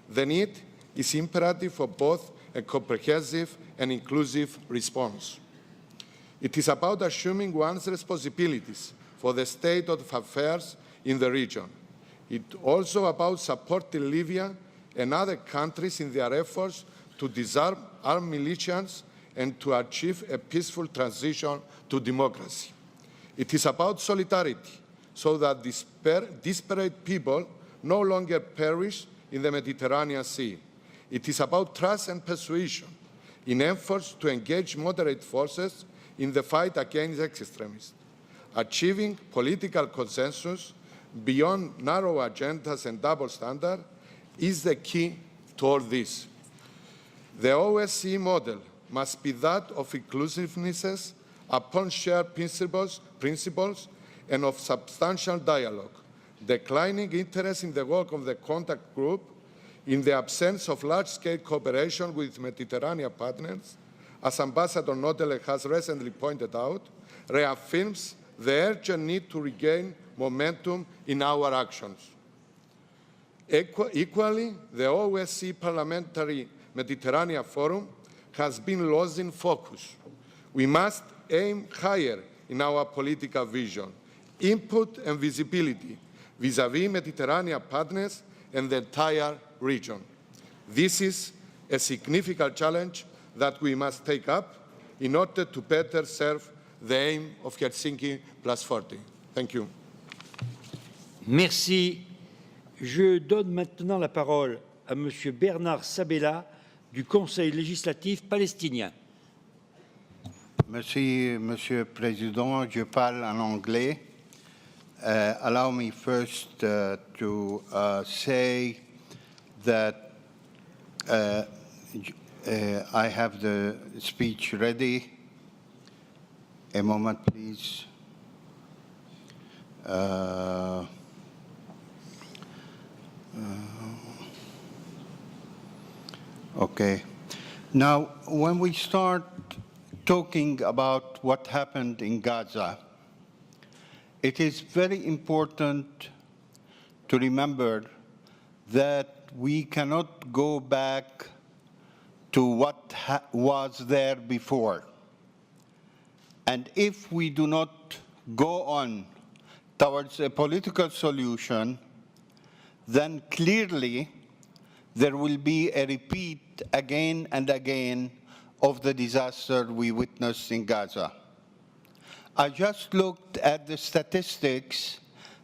F: The need is imperative for both a comprehensive and inclusive response. It is about assuming one's responsibilities for the state of affairs in the region. It's also about supporting Libya and other countries in their efforts to disarm armed militias and to achieve a peaceful transition to democracy. It is about solidarity so that disparate people no longer perish in the Mediterranean Sea. It is about trust and persuasion in efforts to engage moderate forces in the fight against extremists. Achieving political consensus beyond narrow agendas and double standards is the key to all this. The OSCE model must be that of inclusiveness upon shared principles and of substantial dialogue. Declining interest in the work of the contact group in the absence of large-scale cooperation with Mediterranean partners, as Ambassador Nodele has recently pointed out, reaffirms the urgent need to regain momentum in our actions. Equally, the OSCE Parliamentary Mediterranean Forum has been losing focus. We must aim higher in our political vision, input and visibility vis-à-vis Mediterranean partners and the entire region. This is a significant challenge that we must take up in order to better serve the aim of Helsinki Plus 40. Thank you.
A: Merci. Je donne maintenant la parole à M. Bernard Sabella du Conseil législatif palestinien.
G: Merci, Monsieur le Président. Je parle en anglais. Allow me first to say that I have the speech ready. A moment, please. Okay. Now, when we start talking about what happened in Gaza, it is very important to remember that we cannot go back to what was there before. And if we do not go on towards a political solution, then clearly there will be a repeat again and again of the disaster we witnessed in Gaza. I just looked at the statistics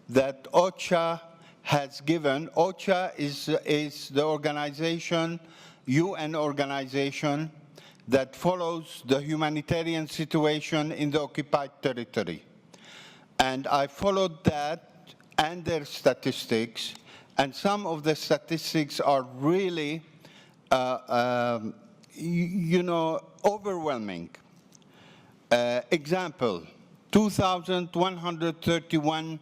G: that OCHA has given. OCHA is the organization, UN organization, that follows the humanitarian situation in the occupied territory. And I followed that and their statistics, and some of the statistics are really, overwhelming. Example, 2,131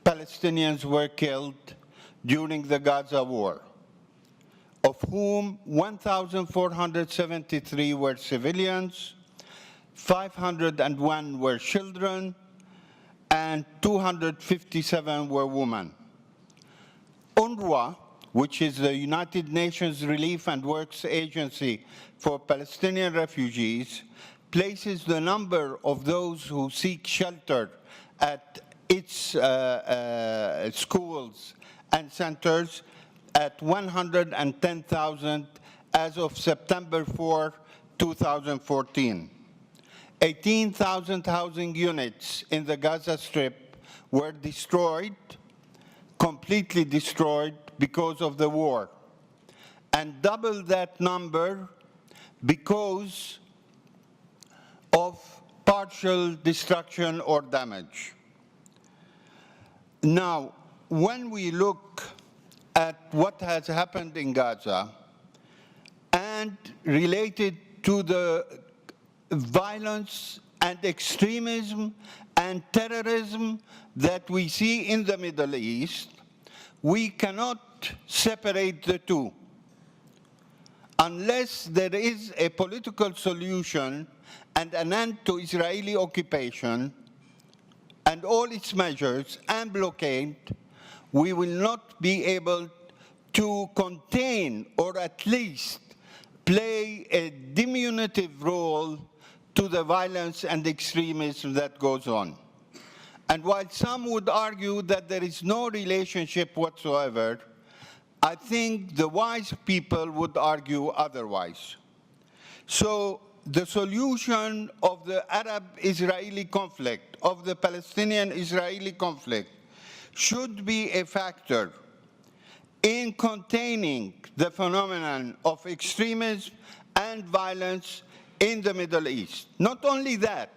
G: Palestinians were killed during the Gaza war, of whom 1,473 were civilians, 501 were children, and 257 were women. UNRWA, which is the United Nations Relief and Works Agency for Palestinian refugees, places the number of those who seek shelter at its schools and centers at 110,000 as of September 4, 2014. 18,000 housing units in the Gaza Strip were destroyed, completely destroyed because of the war, and double that number because of partial destruction or damage. Now, when we look at what has happened in Gaza and related to the violence and extremism and terrorism that we see in the Middle East, we cannot separate the two. Unless there is a political solution and an end to Israeli occupation and all its measures and blockade, we will not be able to contain or at least play a diminutive role to the violence and extremism that goes on. And while some would argue that there is no relationship whatsoever, I think the wise people would argue otherwise. So the solution of the Arab-Israeli conflict, of the Palestinian-Israeli conflict, should be a factor in containing the phenomenon of extremism and violence in the Middle East. Not only that,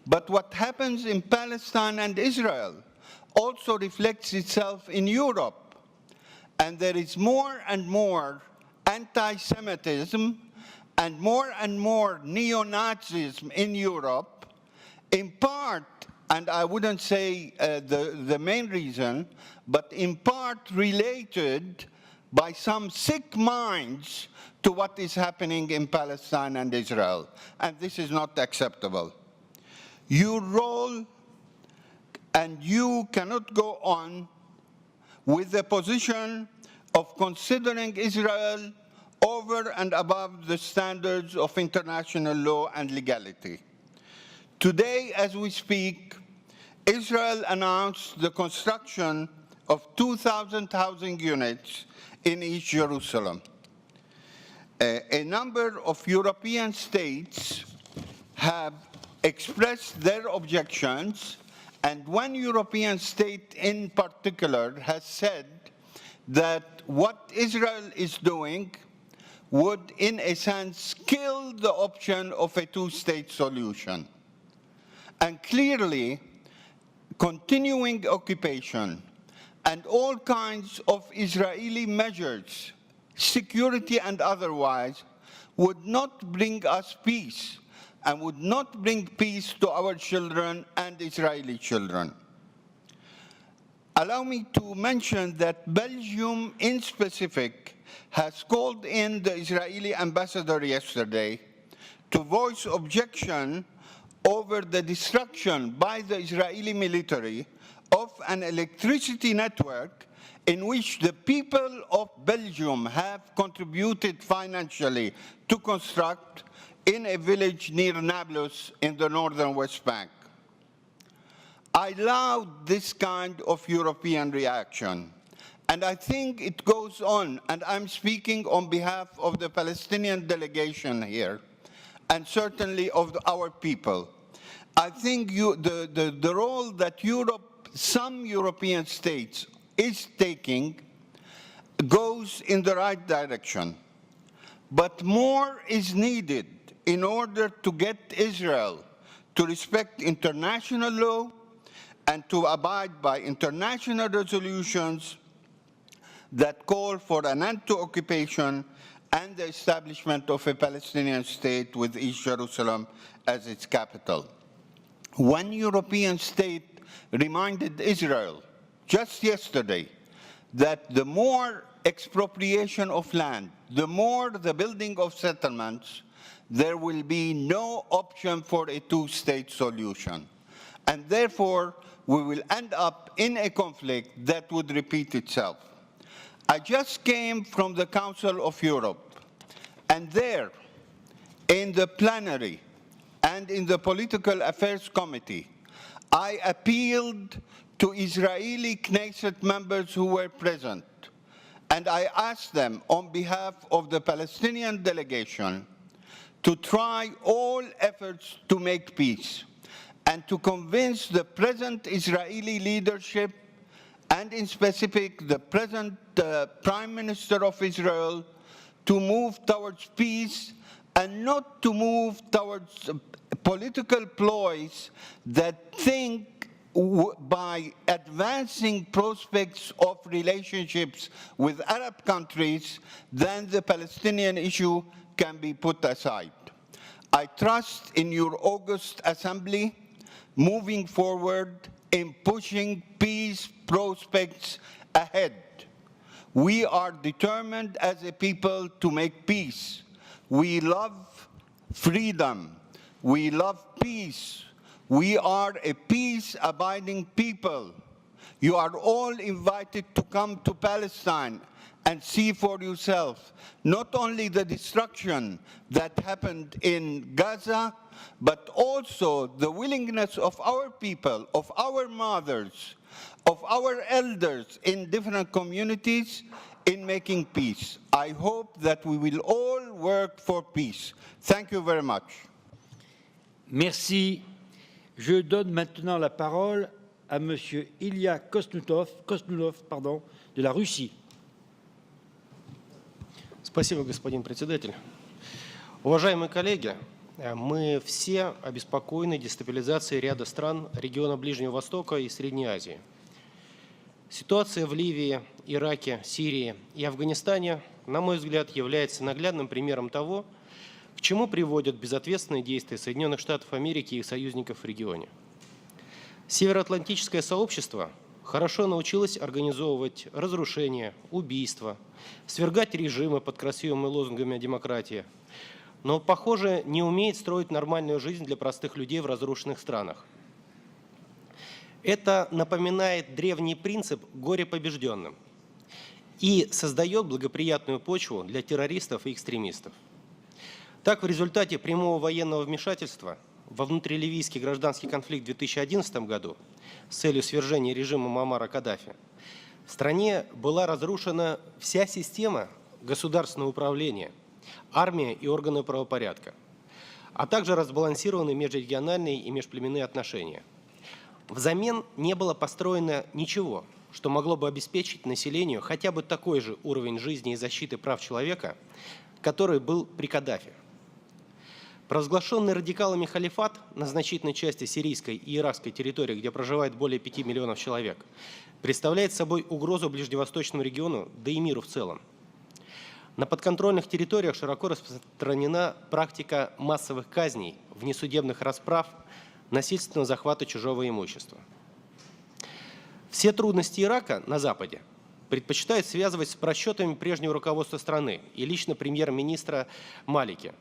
G: but what happens in Palestine and Israel also reflects itself in Europe. And there is more and more anti-Semitism and more neo-Nazism in Europe, in part, and I wouldn't say the main reason, but in part related by some sick minds to what is happening in Palestine and Israel. And this is not acceptable. Your role, and you cannot go on with the position of considering Israel over and above the standards of international law and legality. Today, as we speak, Israel announced the construction of 2,000 housing units in East Jerusalem. A number of European states have expressed their objections, and one European state in particular has said that what Israel is doing would, in a sense, kill the option of a two-state solution. And clearly, continuing occupation and all kinds of Israeli measures, security and otherwise, would not bring us peace and would not bring peace to our children and Israeli children. allow me to mention that Belgium in specific has called in the Israeli ambassador yesterday to voice objection over the destruction by the Israeli military of an electricity network in which the people of Belgium have contributed financially to construct in a village near Nablus in the northern West Bank. I laud this kind of European reaction, and I think it goes on, and I'm speaking on behalf of the Palestinian delegation here, and certainly of our people. I think the role that some European states is taking goes in the right direction. But more is needed in order to get Israel to respect international law and to abide by international resolutions that call for an end to occupation and the establishment of a Palestinian state with East Jerusalem as its capital. One European state reminded Israel just yesterday that the more expropriation of land, the more the building of settlements, there will be no option for a two-state solution. And therefore, we will end up in a conflict that would repeat itself. I just came from the Council of Europe, and there, in the plenary and in the Political Affairs Committee, I appealed to Israeli Knesset members who were present, and I asked them on behalf of the Palestinian delegation to try all efforts to make peace and to convince the present Israeli leadership, and in specific the present Prime Minister of Israel, to move towards peace and not to move towards political ploys that think by advancing prospects of relationships with Arab countries, then the Palestinian issue can be put aside. I trust in your August Assembly moving forward in pushing peace prospects ahead. We are determined as a people to make peace. We love freedom. We love peace. We are a peace-abiding people. You are all invited to come to Palestine and see for yourself not only the destruction that happened in Gaza, but also the willingness of our people, of our mothers, of our elders in different communities in making peace. I hope that we will all work for peace. Thank you very much.
A: Merci. Je donne maintenant la parole à Monsieur Ilya Kosnoulov, de la Russie.
H: Спасибо, господин председатель. Уважаемые коллеги, мы все обеспокоены дестабилизацией ряда стран региона Ближнего Востока и Средней Азии. Ситуация в Ливии, Ираке, Сирии и Афганистане, на мой взгляд, является наглядным примером того, к чему приводят безответственные действия Соединенных Штатов Америки и их союзников в регионе. Североатлантическое сообщество хорошо научилось организовывать разрушения, убийства, свергать режимы под красивыми лозунгами о демократии, но, похоже, не умеет строить нормальную жизнь для простых людей в разрушенных странах. Это напоминает древний принцип «горе побежденным» и создает благоприятную почву для террористов и экстремистов. Так, в результате прямого военного вмешательства во внутриливийский гражданский конфликт в 2011 году с целью свержения режима Муаммара Каддафи в стране была разрушена вся система государственного управления, армия и органы правопорядка, а также разбалансированы межрегиональные и межплеменные отношения. Взамен не было построено ничего, что могло бы обеспечить населению хотя бы такой же уровень жизни и защиты прав человека, который был при Каддафи. Провозглашенный радикалами халифат на значительной части сирийской и иракской территории, где проживает более 5 миллионов человек, представляет собой угрозу ближневосточному региону, да и миру в целом. На подконтрольных территориях широко распространена практика массовых казней, внесудебных расправ, насильственного захвата чужого имущества. Все трудности Ирака на Западе предпочитают связывать с просчетами прежнего руководства страны и лично премьер-министра Малики.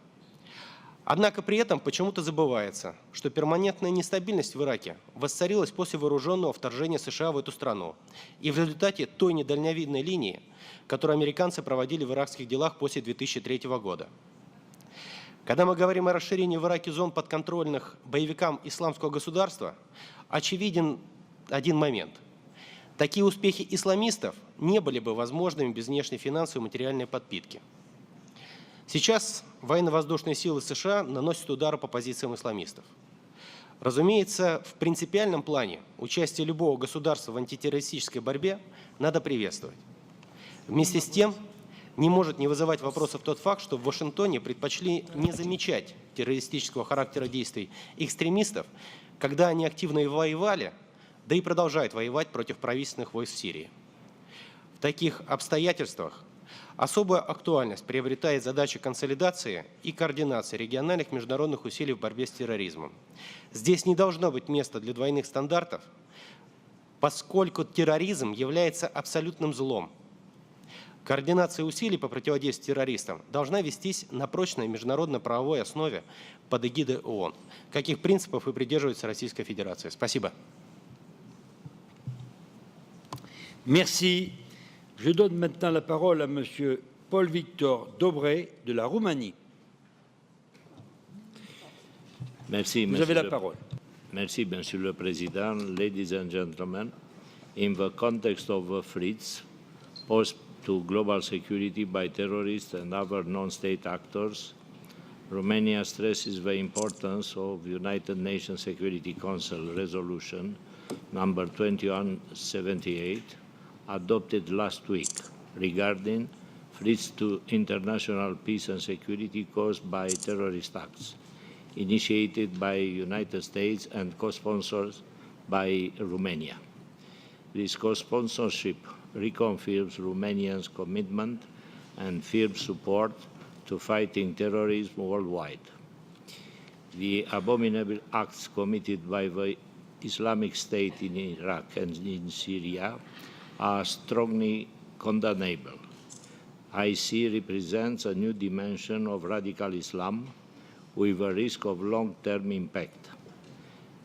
H: Однако при этом почему-то забывается, что перманентная нестабильность в Ираке воцарилась после вооруженного вторжения США в эту страну и в результате той недальновидной линии, которую американцы проводили в иракских делах после 2003 года. Когда мы говорим о расширении в Ираке зон подконтрольных боевикам исламского государства, очевиден один момент. Такие успехи исламистов не были бы возможными без внешней финансовой и материальной подпитки. Сейчас военно-воздушные силы США наносят удары по позициям исламистов. Разумеется, в принципиальном плане участие любого государства в антитеррористической борьбе надо приветствовать. Вместе с тем, не может не вызывать вопросов тот факт, что в Вашингтоне предпочли не замечать террористического характера действий экстремистов, когда они активно воевали, да и продолжают воевать против правительственных войск в Сирии. В таких обстоятельствах особую актуальность приобретает задача консолидации и координации региональных международных усилий в борьбе с терроризмом. Здесь не должно быть места для двойных стандартов, поскольку терроризм является абсолютным злом. Координация усилий по противодействию террористам должна вестись на прочной международно-правовой основе под эгидой ООН. Каких принципов и придерживается Российская Федерация? Спасибо.
A: Merci. Je donne maintenant la parole à Monsieur Paul-Victor Dobré de la Roumanie.
I: Merci,
A: Vous avez la parole.
I: Merci, Monsieur le Président. Ladies and gentlemen, in the context of the threats posed to global security by terrorists and other non-state actors, Romania stresses the importance of United Nations Security Council Resolution number 2178, adopted last week, regarding threats to international peace and security caused by terrorist acts, initiated by the United States and co-sponsored by Romania. This co-sponsorship reconfirms Romania's commitment and firm support to fighting terrorism worldwide. The abominable acts committed by the Islamic State in Iraq and in Syria are strongly condemnable. IC represents a new dimension of radical Islam with a risk of long-term impact.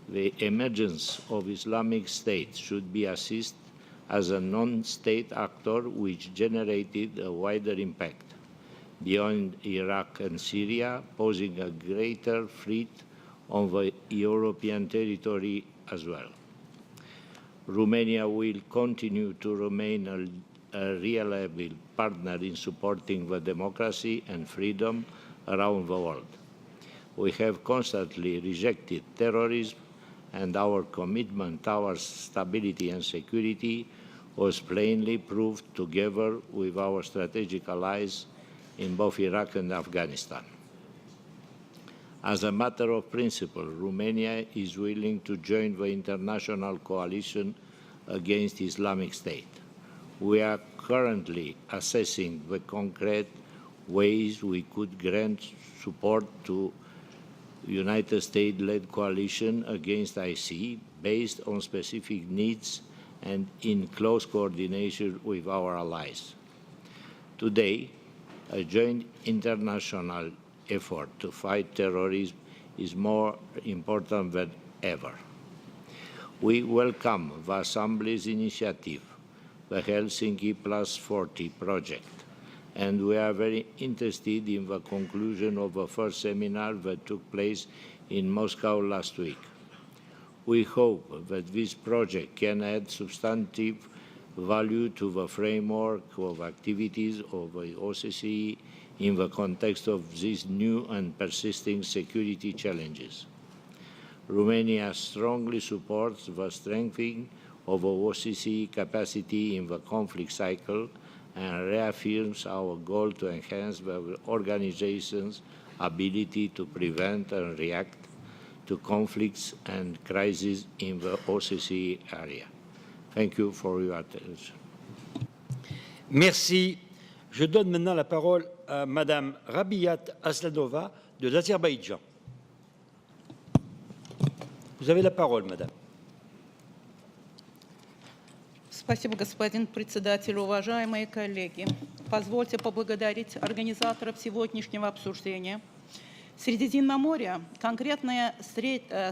I: The emergence of Islamic State should be assessed as a non-state actor which generated a wider impact beyond Iraq and Syria, posing a greater threat on the European territory as well. Romania will continue to remain a reliable partner in supporting the democracy and freedom around the world. We have constantly rejected terrorism, and our commitment towards stability and security was plainly proved together with our strategic allies in both Iraq and Afghanistan. As a matter of principle, Romania is willing to join the international coalition against Islamic State. We are currently assessing the concrete ways we could grant support to United States-led coalition against IC based on specific needs and in close coordination with our allies. Today, a joint international effort to fight terrorism is more important than ever. We welcome the Assembly's initiative, the Helsinki Plus 40 project, and we are very interested in the conclusion of the first seminar that took place in Moscow last week. We hope that this project can add substantive value to the framework of activities of the OSCE in the context of these new and persisting security challenges. Romania strongly supports the strengthening of the OSCE capacity in the conflict cycle and reaffirms our goal to enhance the organization's ability to prevent and react to conflicts and crises in the OSCE area. Thank you for your attention.
A: Merci. Je donne maintenant la parole à Madame Rabiyat Aslanova de l'Azerbaïdjan. Vous avez la parole, Madame.
J: Спасибо, господин председатель. Уважаемые коллеги, позвольте поблагодарить организаторов сегодняшнего обсуждения. Средиземноморье, конкретные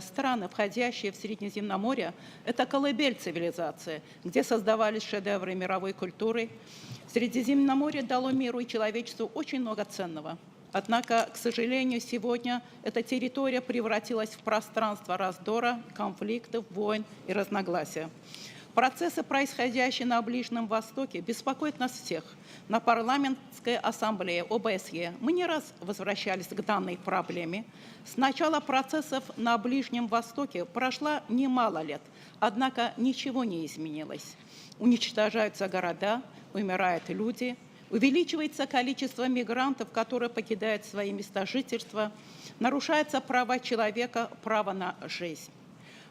J: страны, входящие в Средиземноморье, это колыбель цивилизации, где создавались шедевры мировой культуры. Средиземноморье дало миру и человечеству очень много ценного. Однако, к сожалению, сегодня эта территория превратилась в пространство раздора, конфликтов, войн и разногласия. Процессы, происходящие на Ближнем Востоке, беспокоят нас всех. На парламентской ассамблее ОБСЕ мы не раз возвращались к данной проблеме. С начала процессов на Ближнем Востоке прошло немало лет, однако ничего не изменилось. Уничтожаются города, умирают люди, увеличивается количество мигрантов, которые покидают свои места жительства, нарушаются права человека, право на жизнь.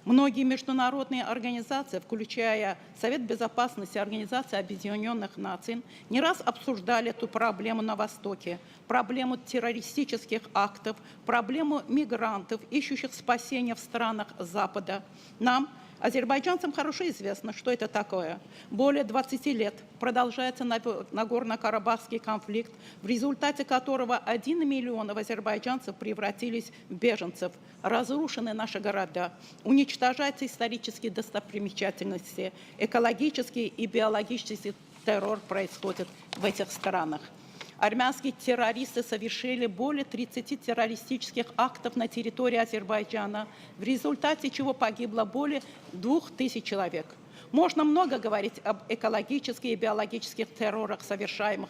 J: Многие международные организации, включая Совет Безопасности Организации Объединенных Наций, не раз обсуждали эту проблему на Востоке, проблему террористических актов, проблему мигрантов, ищущих спасения в странах Запада. Нам, азербайджанцам, хорошо известно, что это такое. Более 20 лет продолжается Нагорно-Карабахский конфликт, в результате которого 1 миллион азербайджанцев превратились в беженцев. Разрушены наши города, уничтожаются исторические достопримечательности, экологический и биологический террор происходит в этих странах. Армянские террористы совершили более 30 террористических актов на территории Азербайджана, в результате чего погибло более 2000 человек. Можно много говорить об экологических и биологических террорах, совершаемых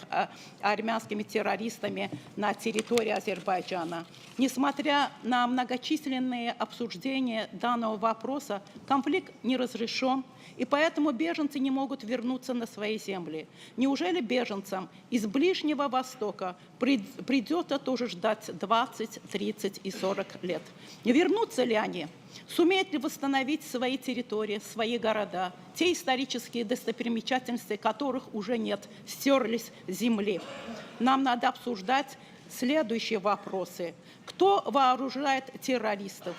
J: армянскими террористами на территории Азербайджана. Несмотря на многочисленные обсуждения данного вопроса, конфликт не разрешен, и поэтому беженцы не могут вернуться на свои земли. Неужели беженцам из Ближнего Востока придется тоже ждать 20, 30 и 40 лет? Не вернутся ли они? Сумеют ли восстановить свои территории, свои города, те исторические достопримечательности, которых уже нет, стерлись с земли? Нам надо обсуждать следующие вопросы. Кто вооружает террористов?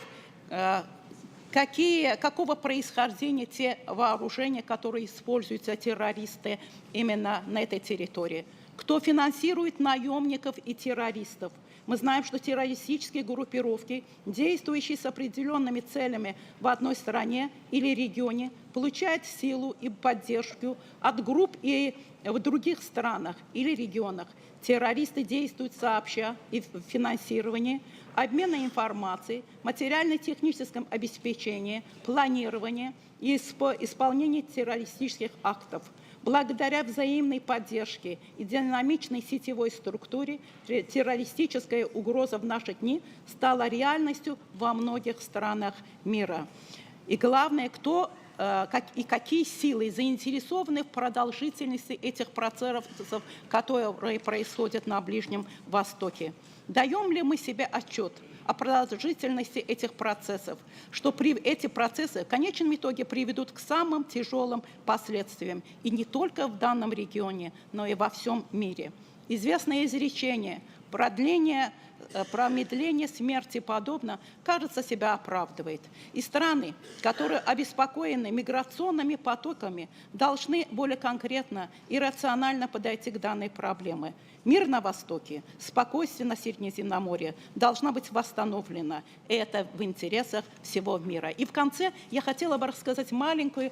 J: Какого происхождения те вооружения, которые используются террористы именно на этой территории? Кто финансирует наемников и террористов? Мы знаем, что террористические группировки, действующие с определенными целями в одной стране или регионе, получают силу и поддержку от групп и в других странах или регионах. Террористы действуют сообща и в финансировании, обмене информацией, материально-техническом обеспечении, планировании и исполнении террористических актов. Благодаря взаимной поддержке и динамичной сетевой структуре террористическая угроза в наши дни стала реальностью во многих странах мира. И главное, кто и какие силы заинтересованы в продолжительности этих процессов, которые происходят на Ближнем Востоке. Даем ли мы себе отчет о продолжительности этих процессов, что эти процессы в конечном итоге приведут к самым тяжелым последствиям, и не только в данном регионе, но и во всем мире. Известное изречение «промедление смерти подобно» кажется, себя оправдывает. И страны, которые обеспокоены миграционными потоками, должны более конкретно и рационально подойти к данной проблеме. Мир на Востоке, спокойствие на Средиземноморье должна быть восстановлена. И это в интересах всего мира. И в конце я хотела бы рассказать маленькую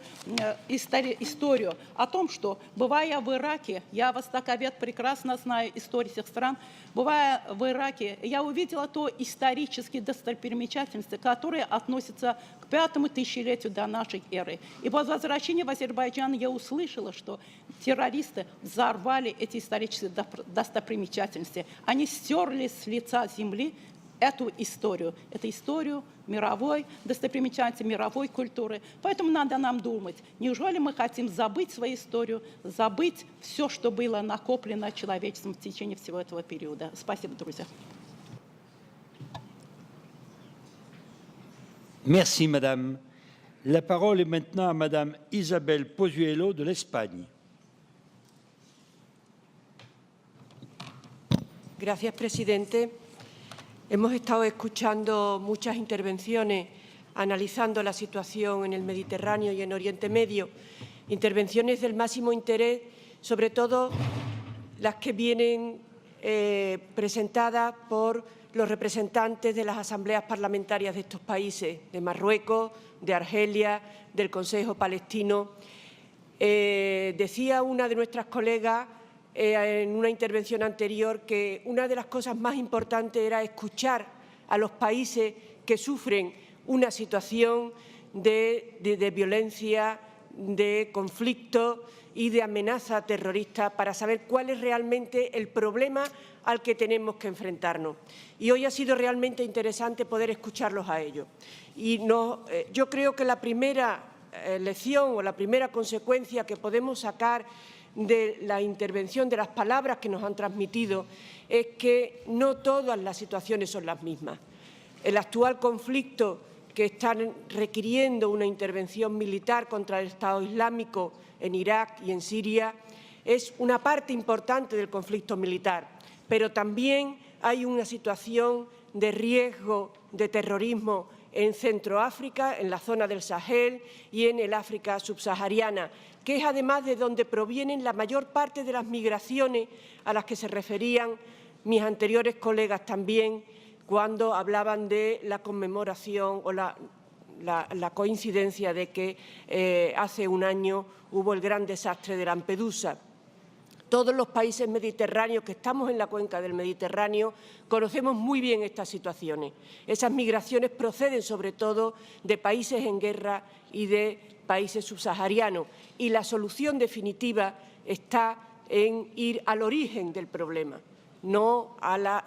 J: историю о том, что, бывая в Ираке, я востоковед, прекрасно знаю историю всех стран, бывая в Ираке, я увидела то исторические достопримечательности, которые относятся к 5-му тысячелетию до нашей эры. И по возвращении в Азербайджан я услышала, что террористы взорвали эти исторические достопримечательности. Они стерли с лица земли эту историю. Это историю мировой достопримечательности, мировой культуры. Поэтому надо нам думать, неужели мы хотим забыть свою историю, забыть все, что было накоплено человечеством в течение всего этого периода. Спасибо, друзья.
A: Merci, madame. La parole est maintenant à madame Isabel Pozuelo de l'Espagne.
K: Gracias, presidente. Hemos estado escuchando muchas intervenciones analizando la situación en el Mediterráneo y en Oriente Medio intervenciones del máximo interés, sobre todo las que vienen presentadas por los representantes de las asambleas parlamentarias de estos países, de Marruecos, de Argelia, del Consejo Palestino. Decía una de nuestras colegas en una intervención anterior que una de las cosas más importantes era escuchar a los países que sufren una situación de violencia, de conflicto y de amenaza terrorista para saber cuál es realmente el problema al que tenemos que enfrentarnos. Y hoy ha sido realmente interesante poder escucharlos a ellos. Y yo creo que la primera lección o la primera consecuencia que podemos sacar de la intervención, de las palabras que nos han transmitido, es que no todas las situaciones son las mismas. El actual conflicto que están requiriendo una intervención militar contra el Estado Islámico en Irak y en Siria es una parte importante del conflicto militar, pero también hay una situación de riesgo de terrorismo en Centroáfrica, en la zona del Sahel y en el África subsahariana, que es además de donde provienen la mayor parte de las migraciones a las que se referían mis anteriores colegas también cuando hablaban de la conmemoración o la coincidencia de que hace un año hubo el gran desastre de Lampedusa. Todos los países mediterráneos que estamos en la cuenca del Mediterráneo conocemos muy bien estas situaciones. Esas migraciones proceden sobre todo de países en guerra y de países subsaharianos. Y la solución definitiva está en ir al origen del problema, no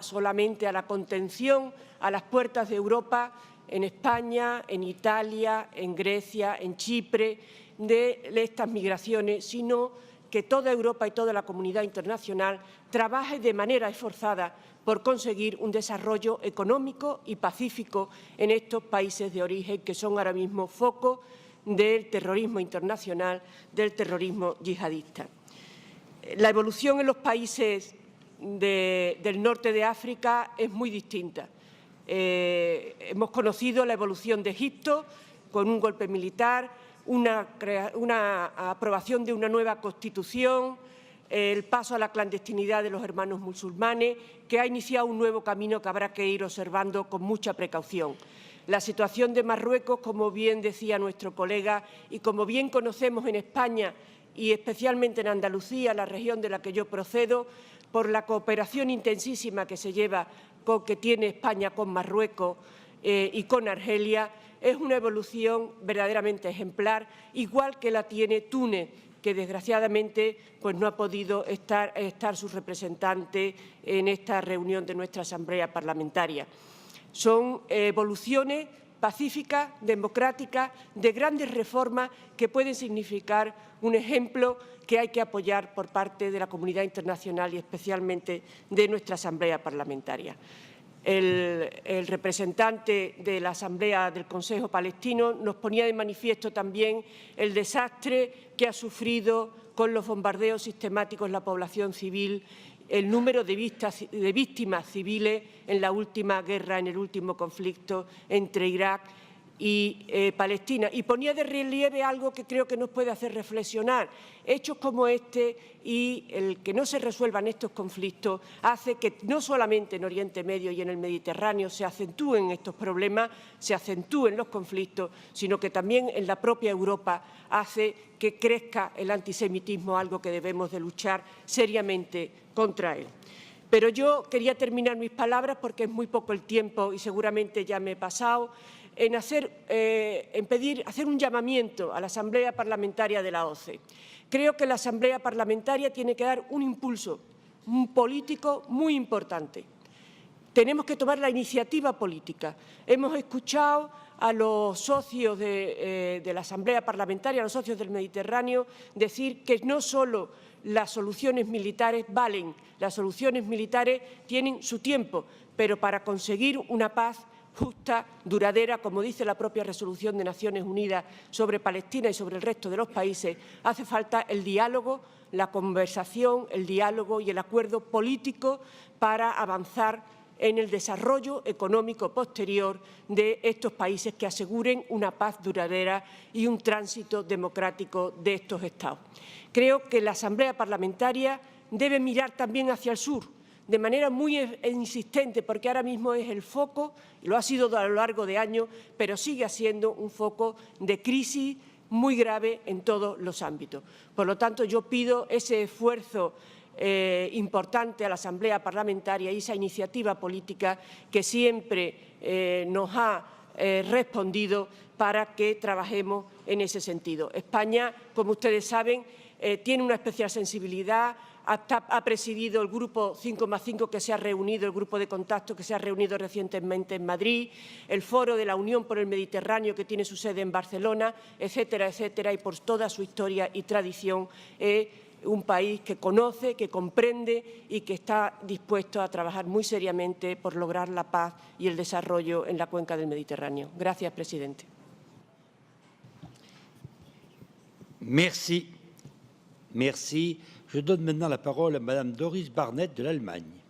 K: solamente a la contención a las puertas de Europa, en España, en Italia, en Grecia, en Chipre, de estas migraciones, sino que toda Europa y toda la comunidad internacional trabaje de manera esforzada por conseguir un desarrollo económico y pacífico en estos países de origen que son ahora mismo foco del terrorismo internacional, del terrorismo yihadista. La evolución en los países del norte de África es muy distinta. Hemos conocido la evolución de Egipto con un golpe militar, una aprobación de una nueva Constitución, el paso a la clandestinidad de los hermanos musulmanes, que ha iniciado un nuevo camino que habrá que ir observando con mucha precaución. La situación de Marruecos, como bien decía nuestro colega, y como bien conocemos en España y especialmente en Andalucía, la región de la que yo procedo, por la cooperación intensísima que que tiene España con Marruecos y con Argelia, es una evolución verdaderamente ejemplar, igual que la tiene Túnez, que desgraciadamente pues no ha podido estar su representante en esta reunión de nuestra Asamblea Parlamentaria. Son evoluciones pacíficas, democráticas, de grandes reformas que pueden significar un ejemplo que hay que apoyar por parte de la comunidad internacional y especialmente de nuestra Asamblea Parlamentaria. El representante de la Asamblea del Consejo Palestino nos ponía de manifiesto también el desastre que ha sufrido con los bombardeos sistemáticos la población civil, el número de víctimas civiles en la última guerra, en el último conflicto entre Irak y Palestina. Y ponía de relieve algo que creo que nos puede hacer reflexionar. Hechos como este y el que no se resuelvan estos conflictos hace que no solamente en Oriente Medio y en el Mediterráneo se acentúen estos problemas, se acentúen los conflictos, sino que también en la propia Europa hace que crezca el antisemitismo, algo que debemos de luchar seriamente contra él. Pero yo quería terminar mis palabras, porque es muy poco el tiempo y seguramente ya me he pasado, en hacer un llamamiento a la Asamblea Parlamentaria de la OSCE. Creo que la Asamblea Parlamentaria tiene que dar un impulso político muy importante. Tenemos que tomar la iniciativa política. Hemos escuchado a los socios de la Asamblea Parlamentaria, a los socios del Mediterráneo, decir que no solo las soluciones militares valen, las soluciones militares tienen su tiempo, pero para conseguir una paz justa, duradera, como dice la propia resolución de Naciones Unidas sobre Palestina y sobre el resto de los países, hace falta el diálogo, la conversación, el diálogo y el acuerdo político para avanzar en el desarrollo económico posterior de estos países que aseguren una paz duradera y un tránsito democrático de estos Estados. Creo que la Asamblea Parlamentaria debe mirar también hacia el sur, de manera muy insistente, porque ahora mismo es el foco, y lo ha sido a lo largo de años, pero sigue siendo un foco de crisis muy grave en todos los ámbitos. Por lo tanto, yo pido ese esfuerzo importante a la Asamblea Parlamentaria y esa iniciativa política que siempre nos ha respondido para que trabajemos en ese sentido. España, como ustedes saben, tiene una especial sensibilidad, ha presidido el Grupo 5+5 que se ha reunido, el Grupo de Contacto que se ha reunido recientemente en Madrid, el Foro de la Unión por el Mediterráneo que tiene su sede en Barcelona, etcétera, etcétera, y por toda su historia y tradición un país que conoce, que comprende y que está dispuesto a trabajar muy seriamente por lograr la paz y el desarrollo en la cuenca del Mediterráneo. Gracias, presidente.
A: Merci. Merci. Je donne maintenant la parole à Madame Doris Barnett de l'Allemagne.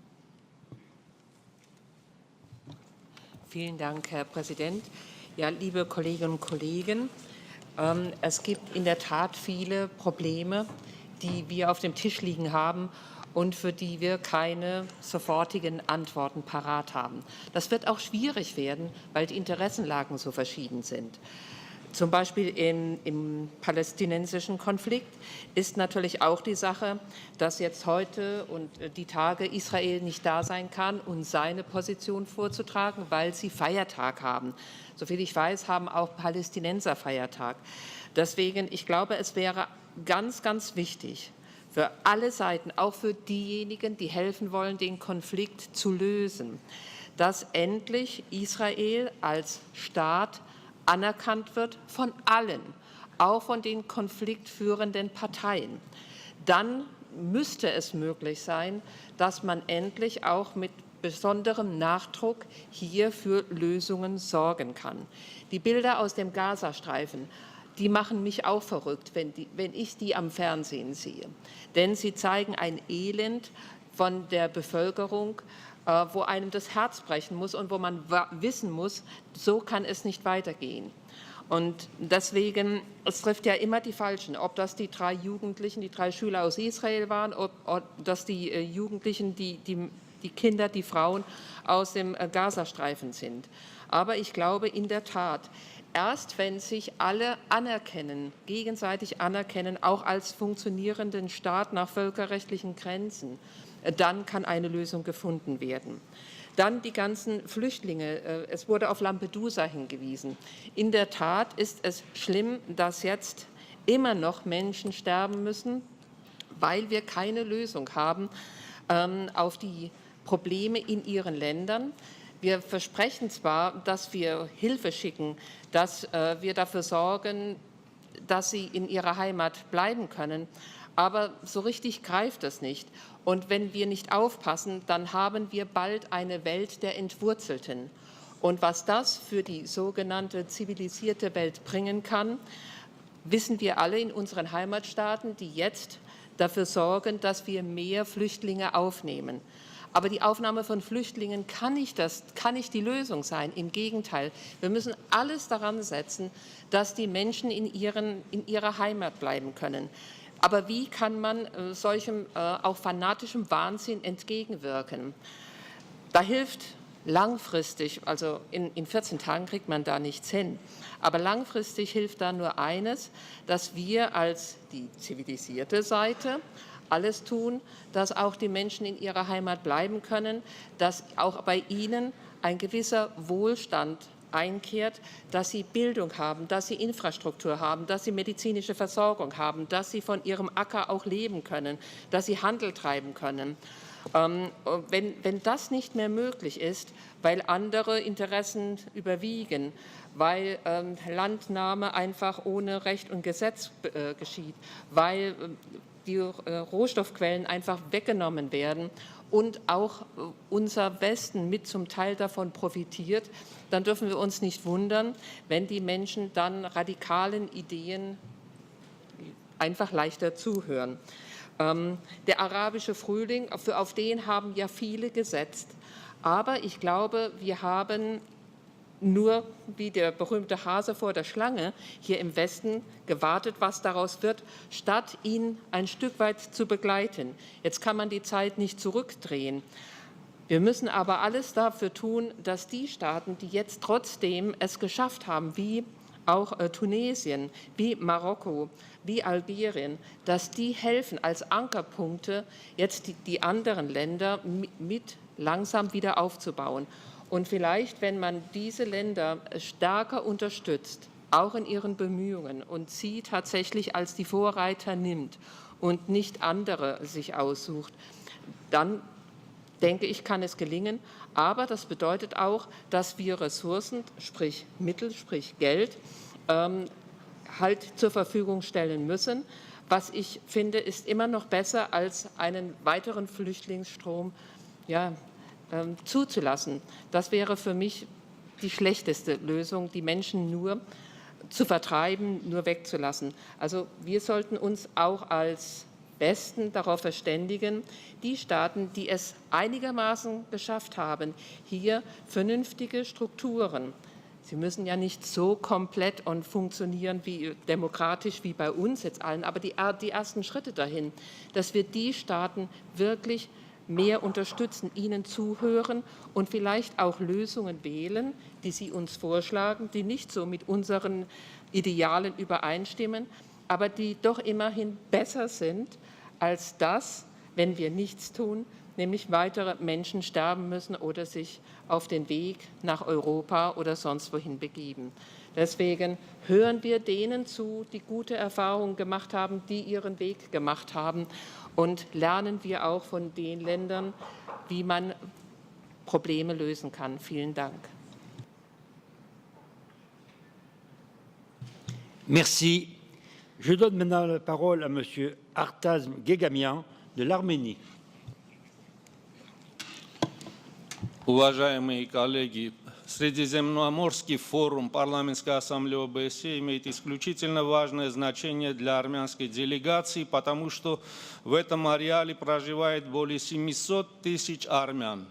L: Vielen Dank, Herr Präsident. Ja, liebe Kolleginnen und Kollegen, es gibt in der Tat viele Probleme, die wir auf dem Tisch liegen haben und für die wir keine sofortigen Antworten parat haben. Das wird auch schwierig werden, weil die Interessenlagen so verschieden sind. Zum Beispiel im palästinensischen Konflikt ist natürlich auch die Sache, dass jetzt heute und die Tage Israel nicht da sein kann, um seine Position vorzutragen, weil sie Feiertag haben. Soviel ich weiß, haben auch Palästinenser Feiertag. Deswegen, ich glaube, es wäre ganz, ganz wichtig für alle Seiten, auch für diejenigen, die helfen wollen, den Konflikt zu lösen, dass endlich Israel als Staat anerkannt wird von allen, auch von den konfliktführenden Parteien. Dann müsste es möglich sein, dass man endlich auch mit besonderem Nachdruck hier für Lösungen sorgen kann. Die Bilder aus dem Gazastreifen, die machen mich auch verrückt, wenn ich die am Fernsehen sehe. Denn sie zeigen ein Elend von der Bevölkerung, wo einem das Herz brechen muss und wo man wissen muss, so kann es nicht weitergehen. Und deswegen, es trifft ja immer die Falschen, ob das die 3 Jugendlichen, die 3 Schüler aus Israel waren, ob das die Jugendlichen, die Kinder, die Frauen aus dem Gazastreifen sind. Aber ich glaube in der Tat, erst wenn sich alle anerkennen, gegenseitig anerkennen, auch als funktionierenden Staat nach völkerrechtlichen Grenzen, dann kann eine Lösung gefunden werden. Dann die ganzen Flüchtlinge. Es wurde auf Lampedusa hingewiesen. In der Tat ist es schlimm, dass jetzt immer noch Menschen sterben müssen, weil wir keine Lösung haben auf die Probleme in ihren Ländern. Wir versprechen zwar, dass wir Hilfe schicken, dass wir dafür sorgen, dass sie in ihrer Heimat bleiben können, aber so richtig greift es nicht. Und wenn wir nicht aufpassen, dann haben wir bald eine Welt der Entwurzelten. Und was das für die sogenannte zivilisierte Welt bringen kann, wissen wir alle in unseren Heimatstaaten, die jetzt dafür sorgen, dass wir mehr Flüchtlinge aufnehmen. Aber die Aufnahme von Flüchtlingen kann nicht die Lösung sein. Im Gegenteil, wir müssen alles daran setzen, dass die Menschen in ihrer Heimat bleiben können. Aber wie kann man solchem auch fanatischem Wahnsinn entgegenwirken? Da hilft langfristig, also in 14 Tagen kriegt man da nichts hin, aber langfristig hilft da nur eines, dass wir als die zivilisierte Seite alles tun, dass auch die Menschen in ihrer Heimat bleiben können, dass auch bei ihnen ein gewisser Wohlstand einkehrt, dass sie Bildung haben, dass sie Infrastruktur haben, dass sie medizinische Versorgung haben, dass sie von ihrem Acker auch leben können, dass sie Handel treiben können. Wenn das nicht mehr möglich ist, weil andere Interessen überwiegen, weil Landnahme einfach ohne Recht und Gesetz geschieht, weil die Rohstoffquellen einfach weggenommen werden und auch unser Westen mit zum Teil davon profitiert, dann dürfen wir uns nicht wundern, wenn die Menschen dann radikalen Ideen einfach leichter zuhören. Der arabische Frühling, auf den haben ja viele gesetzt, Aber ich glaube, wir haben nur wie der berühmte Hase vor der Schlange hier im Westen gewartet, was daraus wird, statt ihn ein Stück weit zu begleiten. Jetzt kann man die Zeit nicht zurückdrehen. Wir müssen aber alles dafür tun, dass die Staaten, die jetzt trotzdem es geschafft haben, wie auch Tunesien, wie Marokko, wie Algerien, dass die helfen als Ankerpunkte, jetzt die anderen Länder mit langsam wieder aufzubauen. Und vielleicht, wenn man diese Länder stärker unterstützt, auch in ihren Bemühungen und sie tatsächlich als die Vorreiter nimmt und nicht andere sich aussucht, dann denke ich, kann es gelingen. Aber das bedeutet auch, dass wir Ressourcen, sprich Mittel, sprich Geld, halt zur Verfügung stellen müssen. Was ich finde, ist immer noch besser, als einen weiteren Flüchtlingsstrom zuzulassen. Das wäre für mich die schlechteste Lösung, die Menschen nur zu vertreiben, nur wegzulassen. Also wir sollten uns auch als Westen darauf verständigen, die Staaten, die es einigermaßen geschafft haben, hier vernünftige Strukturen. Sie müssen ja nicht so komplett und funktionieren wie demokratisch wie bei uns jetzt allen, aber die ersten Schritte dahin, dass wir die Staaten wirklich mehr unterstützen, ihnen zuhören und vielleicht auch Lösungen wählen, die sie uns vorschlagen, die nicht so mit unseren Idealen übereinstimmen, aber die doch immerhin besser sind als das, wenn wir nichts tun, nämlich weitere Menschen sterben müssen oder sich auf den Weg nach Europa oder sonst wohin begeben. Deswegen hören wir denen zu, die gute Erfahrungen gemacht haben, die ihren Weg gemacht haben, und lernen wir auch von den Ländern, wie man Probleme lösen kann. Vielen Dank.
A: Merci. Je donne maintenant la parole à Monsieur Artaz Gegamian de l'Arménie.
M: Уважаемые коллеги, Средиземноморский форум Парламентской ассамблеи ОБСЕ имеет исключительно важное значение для армянской делегации, потому что в этом ареале проживает более 700 тысяч армян.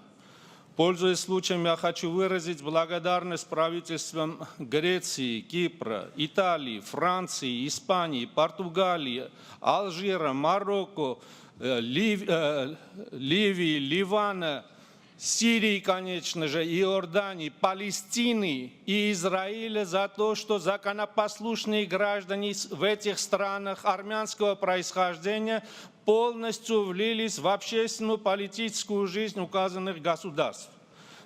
M: Пользуясь случаем, я хочу выразить благодарность правительствам Греции, Кипра, Италии, Франции, Испании, Португалии, Алжира, Марокко, Ливии, Ливана, Сирии, конечно же, Иордании, Палестины и Израиля за то, что законопослушные граждане в этих странах армянского происхождения полностью влились в общественную политическую жизнь указанных государств.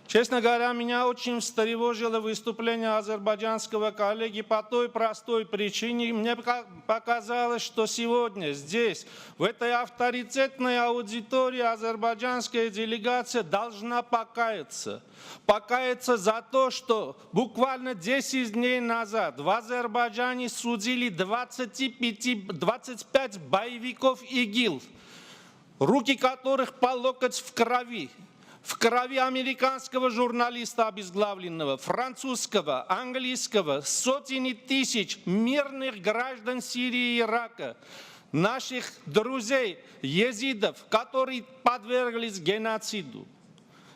M: Честно говоря, меня очень встревожило выступление азербайджанского коллеги по той простой причине. Мне показалось, что сегодня здесь, в этой авторитетной аудитории, азербайджанская делегация должна покаяться. Покаяться за то, что буквально 10 дней назад в Азербайджане судили 25 боевиков ИГИЛ, руки которых по локоть в крови американского журналиста обезглавленного, французского, английского, сотни тысяч мирных граждан Сирии и Ирака, наших друзей, езидов, которые подверглись геноциду.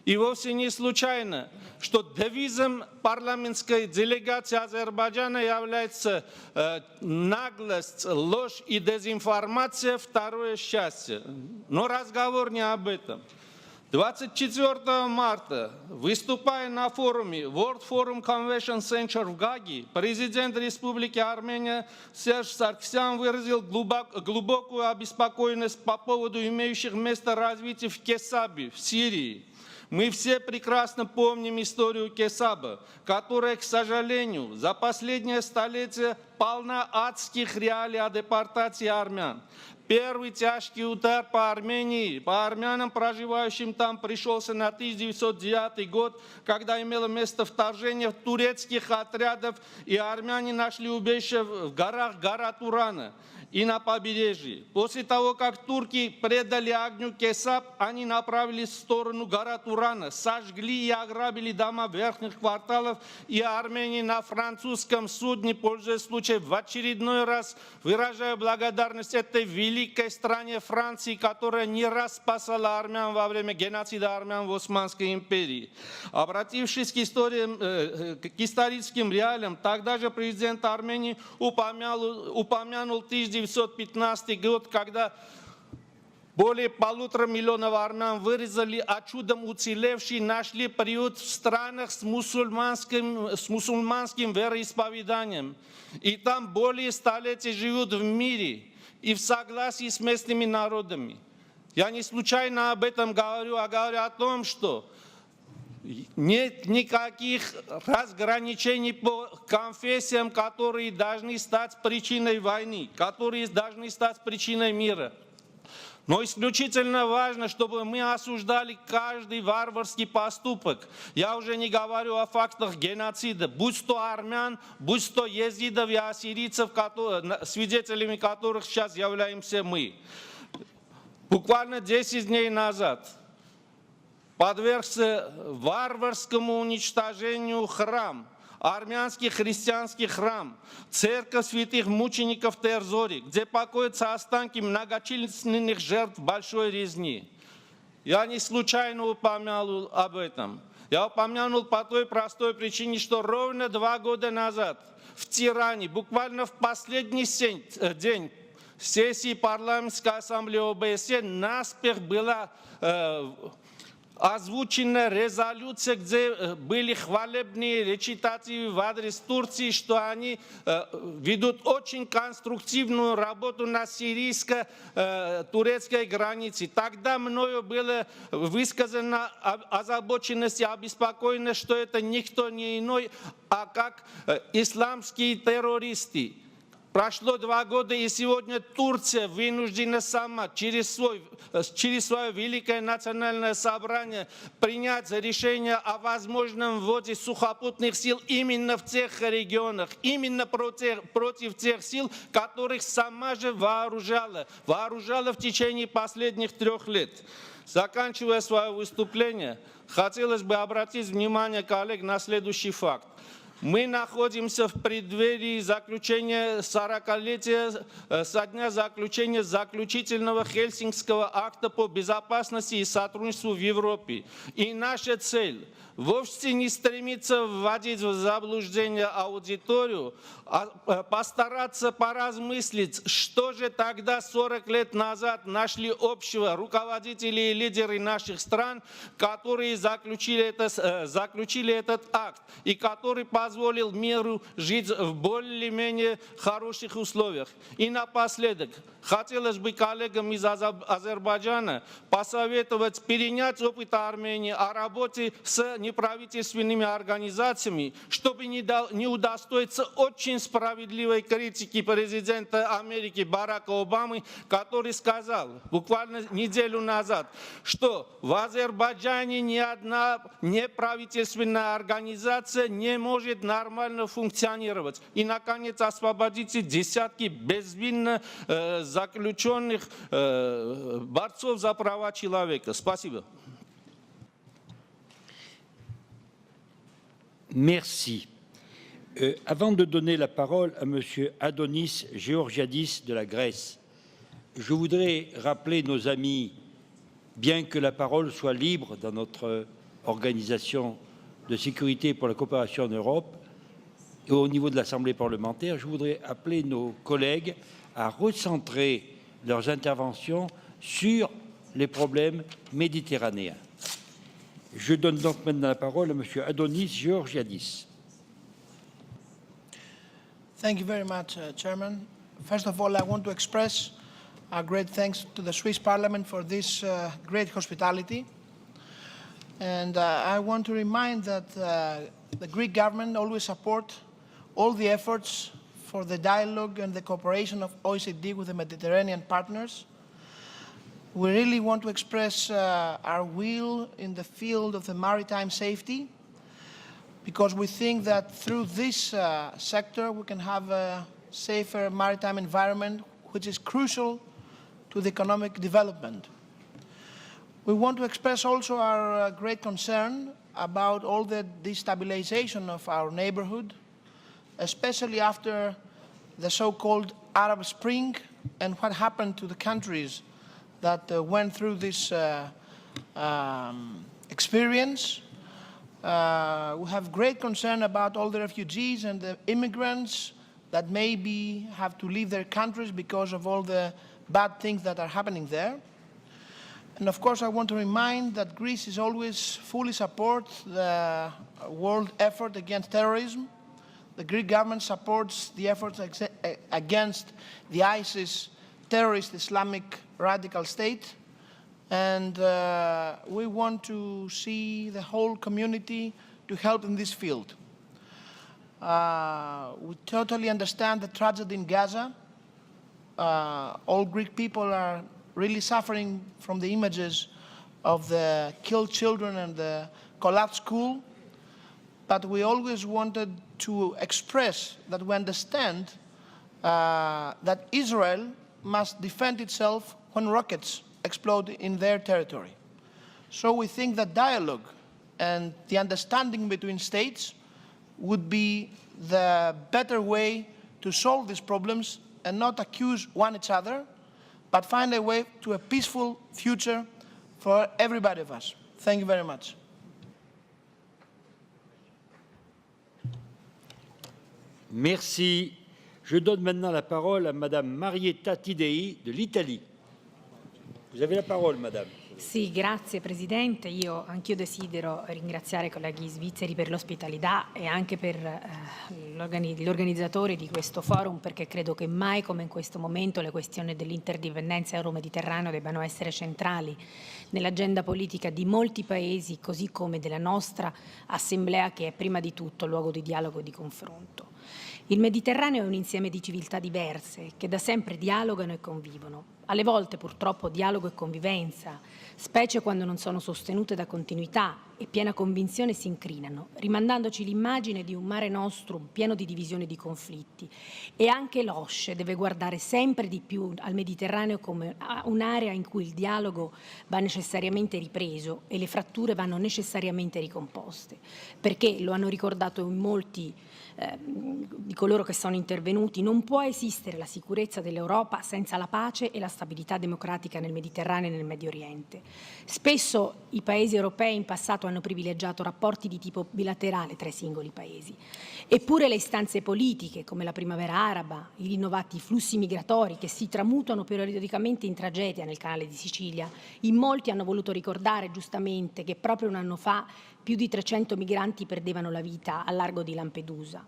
M: И вовсе не случайно, что девизом парламентской делегации Азербайджана является наглость, ложь и дезинформация, второе счастье. Но разговор не об этом. 24 марта, выступая на форуме World Forum Convention Center в Гаге, президент Республики Армения Серж Саркисян выразил глубокую обеспокоенность по поводу имеющих место развития в Кесабе, в Сирии. Мы все прекрасно помним историю Кесаба, которая, к сожалению, за последнее столетие полна адских реалий о депортации армян. Первый тяжкий удар по Армении, по армянам, проживающим там, пришелся на 1909 год, когда имело место вторжение турецких отрядов, и армяне нашли убежище в горах, гора Турана. и на побережье. После того, как турки предали огню Кесап, они направились в сторону гора Турана, сожгли и ограбили дома верхних кварталов и Армении на французском судне, пользуясь случаем в очередной раз выражаю благодарность этой великой стране Франции, которая не раз спасала армян во время геноцида армян в Османской империи. Обратившись к историческим реалиям, тогда же президент Армении упомянул 1915 год, когда более 1,5 миллиона армян вырезали, а чудом уцелевшие нашли приют в странах с мусульманским вероисповеданием. И там более столетий живут в мире и в согласии с местными народами. Я не случайно об этом говорю, а говорю о том, что нет никаких разграничений по конфессиям, которые должны стать причиной войны, которые должны стать причиной мира. Но исключительно важно, чтобы мы осуждали каждый варварский поступок. Я уже не говорю о фактах геноцида, будь то армян, будь то езидов и ассирийцев, свидетелями которых сейчас являемся мы. Буквально 10 дней назад подвергся варварскому уничтожению храм, армянский христианский храм, церковь святых мучеников Терзори, где покоятся останки многочисленных жертв большой резни. Я не случайно упомянул об этом. Я упомянул по той простой причине, что ровно 2 года назад в Тиране, буквально в последний день сессии парламентской ассамблеи ОБСЕ, наспех была озвучена резолюция, где были хвалебные речитативы в адрес Турции, что они ведут очень конструктивную работу на сирийско-турецкой границе. Тогда мною было высказано озабоченность и обеспокоенность, что это никто не иной, а как исламские террористы. Прошло 2 года, и сегодня Турция вынуждена сама через свое Великое национальное собрание принять решение о возможном вводе сухопутных сил именно в тех регионах, именно против тех сил, которых сама же вооружала в течение последних 3 лет. Заканчивая свое выступление, хотелось бы обратить внимание коллег на следующий факт. Мы находимся в преддверии заключения 40-летия со дня заключения заключительного Хельсинкского акта по безопасности и сотрудничеству в Европе. И наша цель вовсе не стремится вводить в заблуждение аудиторию, а постараться поразмыслить, что же тогда 40 лет назад нашли общего руководители и лидеры наших стран, которые заключили этот акт и который позволил миру жить в более-менее хороших условиях. И напоследок, хотелось бы коллегам из Азербайджана посоветовать перенять опыт Армении о работе с неправительственными организациями, чтобы не удостоиться очень справедливой критики президента Америки Барака Обамы, который сказал буквально неделю назад, что в Азербайджане ни одна неправительственная организация не может нормально функционировать. И, наконец, освободите десятки безвинно заключенных борцов за права человека. Спасибо.
A: Merci. Avant de donner la parole à M. Adonis Georgiadis de la Grèce, je voudrais rappeler nos amis, bien que la parole soit libre dans notre organisation de sécurité pour la coopération en Europe et au niveau de l'Assemblée parlementaire, je voudrais appeler nos collègues à recentrer leurs interventions sur les problèmes méditerranéens. Je donne donc maintenant la parole à M. Adonis Georgiadis.
N: Thank you very much, Chairman. First of all, I want to express our great thanks to the Swiss Parliament for this great hospitality. And I want to remind that the Greek government always support all the efforts for the dialogue and the cooperation of OECD with the Mediterranean partners. We really want to express our will in the field of the maritime safety, because we think that through this sector we can have a safer maritime environment which is crucial to the economic development. We want to express also our great concern about all the destabilization of our neighborhood, especially after the so-called Arab Spring and what happened to the countries that went through this experience. We have great concern about all the refugees and the immigrants that maybe have to leave their countries because of all the bad things that are happening there. And of course, I want to remind that Greece is always fully supports the world effort against terrorism. The Greek government supports the efforts against the ISIS terrorist Islamic radical state. And we want to see the whole community to help in this field. We totally understand the tragedy in Gaza. All Greek people are really suffering from the images of the killed children and the collapsed school. But we always wanted to express that we understand that Israel must defend itself when rockets explode in their territory. So we think that dialogue and the understanding between states would be the better way to solve these problems and not accuse one each other, but find a way to a peaceful future for everybody of us. Thank you very much.
A: Merci. Je donne maintenant la parole à Madame Marietta Tidei de l'Italie. Vous avez la parole, Madame.
O: Sì, grazie Presidente. Anch'io desidero ringraziare i colleghi svizzeri per l'ospitalità e anche per gli organizzatori di questo forum, perché credo che mai come in questo momento le questioni dell'interdipendenza euro-mediterraneo debbano essere centrali nell'agenda politica di molti paesi, così come della nostra Assemblea, che è prima di tutto luogo di dialogo e di confronto. Il Mediterraneo è un insieme di civiltà diverse che da sempre dialogano e convivono. Alle volte purtroppo dialogo e convivenza, specie quando non sono sostenute da continuità e piena convinzione, si incrinano, rimandandoci l'immagine di un Mare Nostrum pieno di divisioni e di conflitti. E anche l'OSCE deve guardare sempre di più al Mediterraneo come a un'area in cui il dialogo va necessariamente ripreso e le fratture vanno necessariamente ricomposte, perché, lo hanno ricordato in molti di coloro che sono intervenuti, non può esistere la sicurezza dell'Europa senza la pace e la stabilità democratica nel Mediterraneo e nel Medio Oriente. Spesso i paesi europei in passato hanno privilegiato rapporti di tipo bilaterale tra i singoli paesi. Eppure le istanze politiche, come la primavera araba, i rinnovati flussi migratori che si tramutano periodicamente in tragedia nel canale di Sicilia, in molti hanno voluto ricordare giustamente che proprio un anno fa più di 300 migranti perdevano la vita al largo di Lampedusa.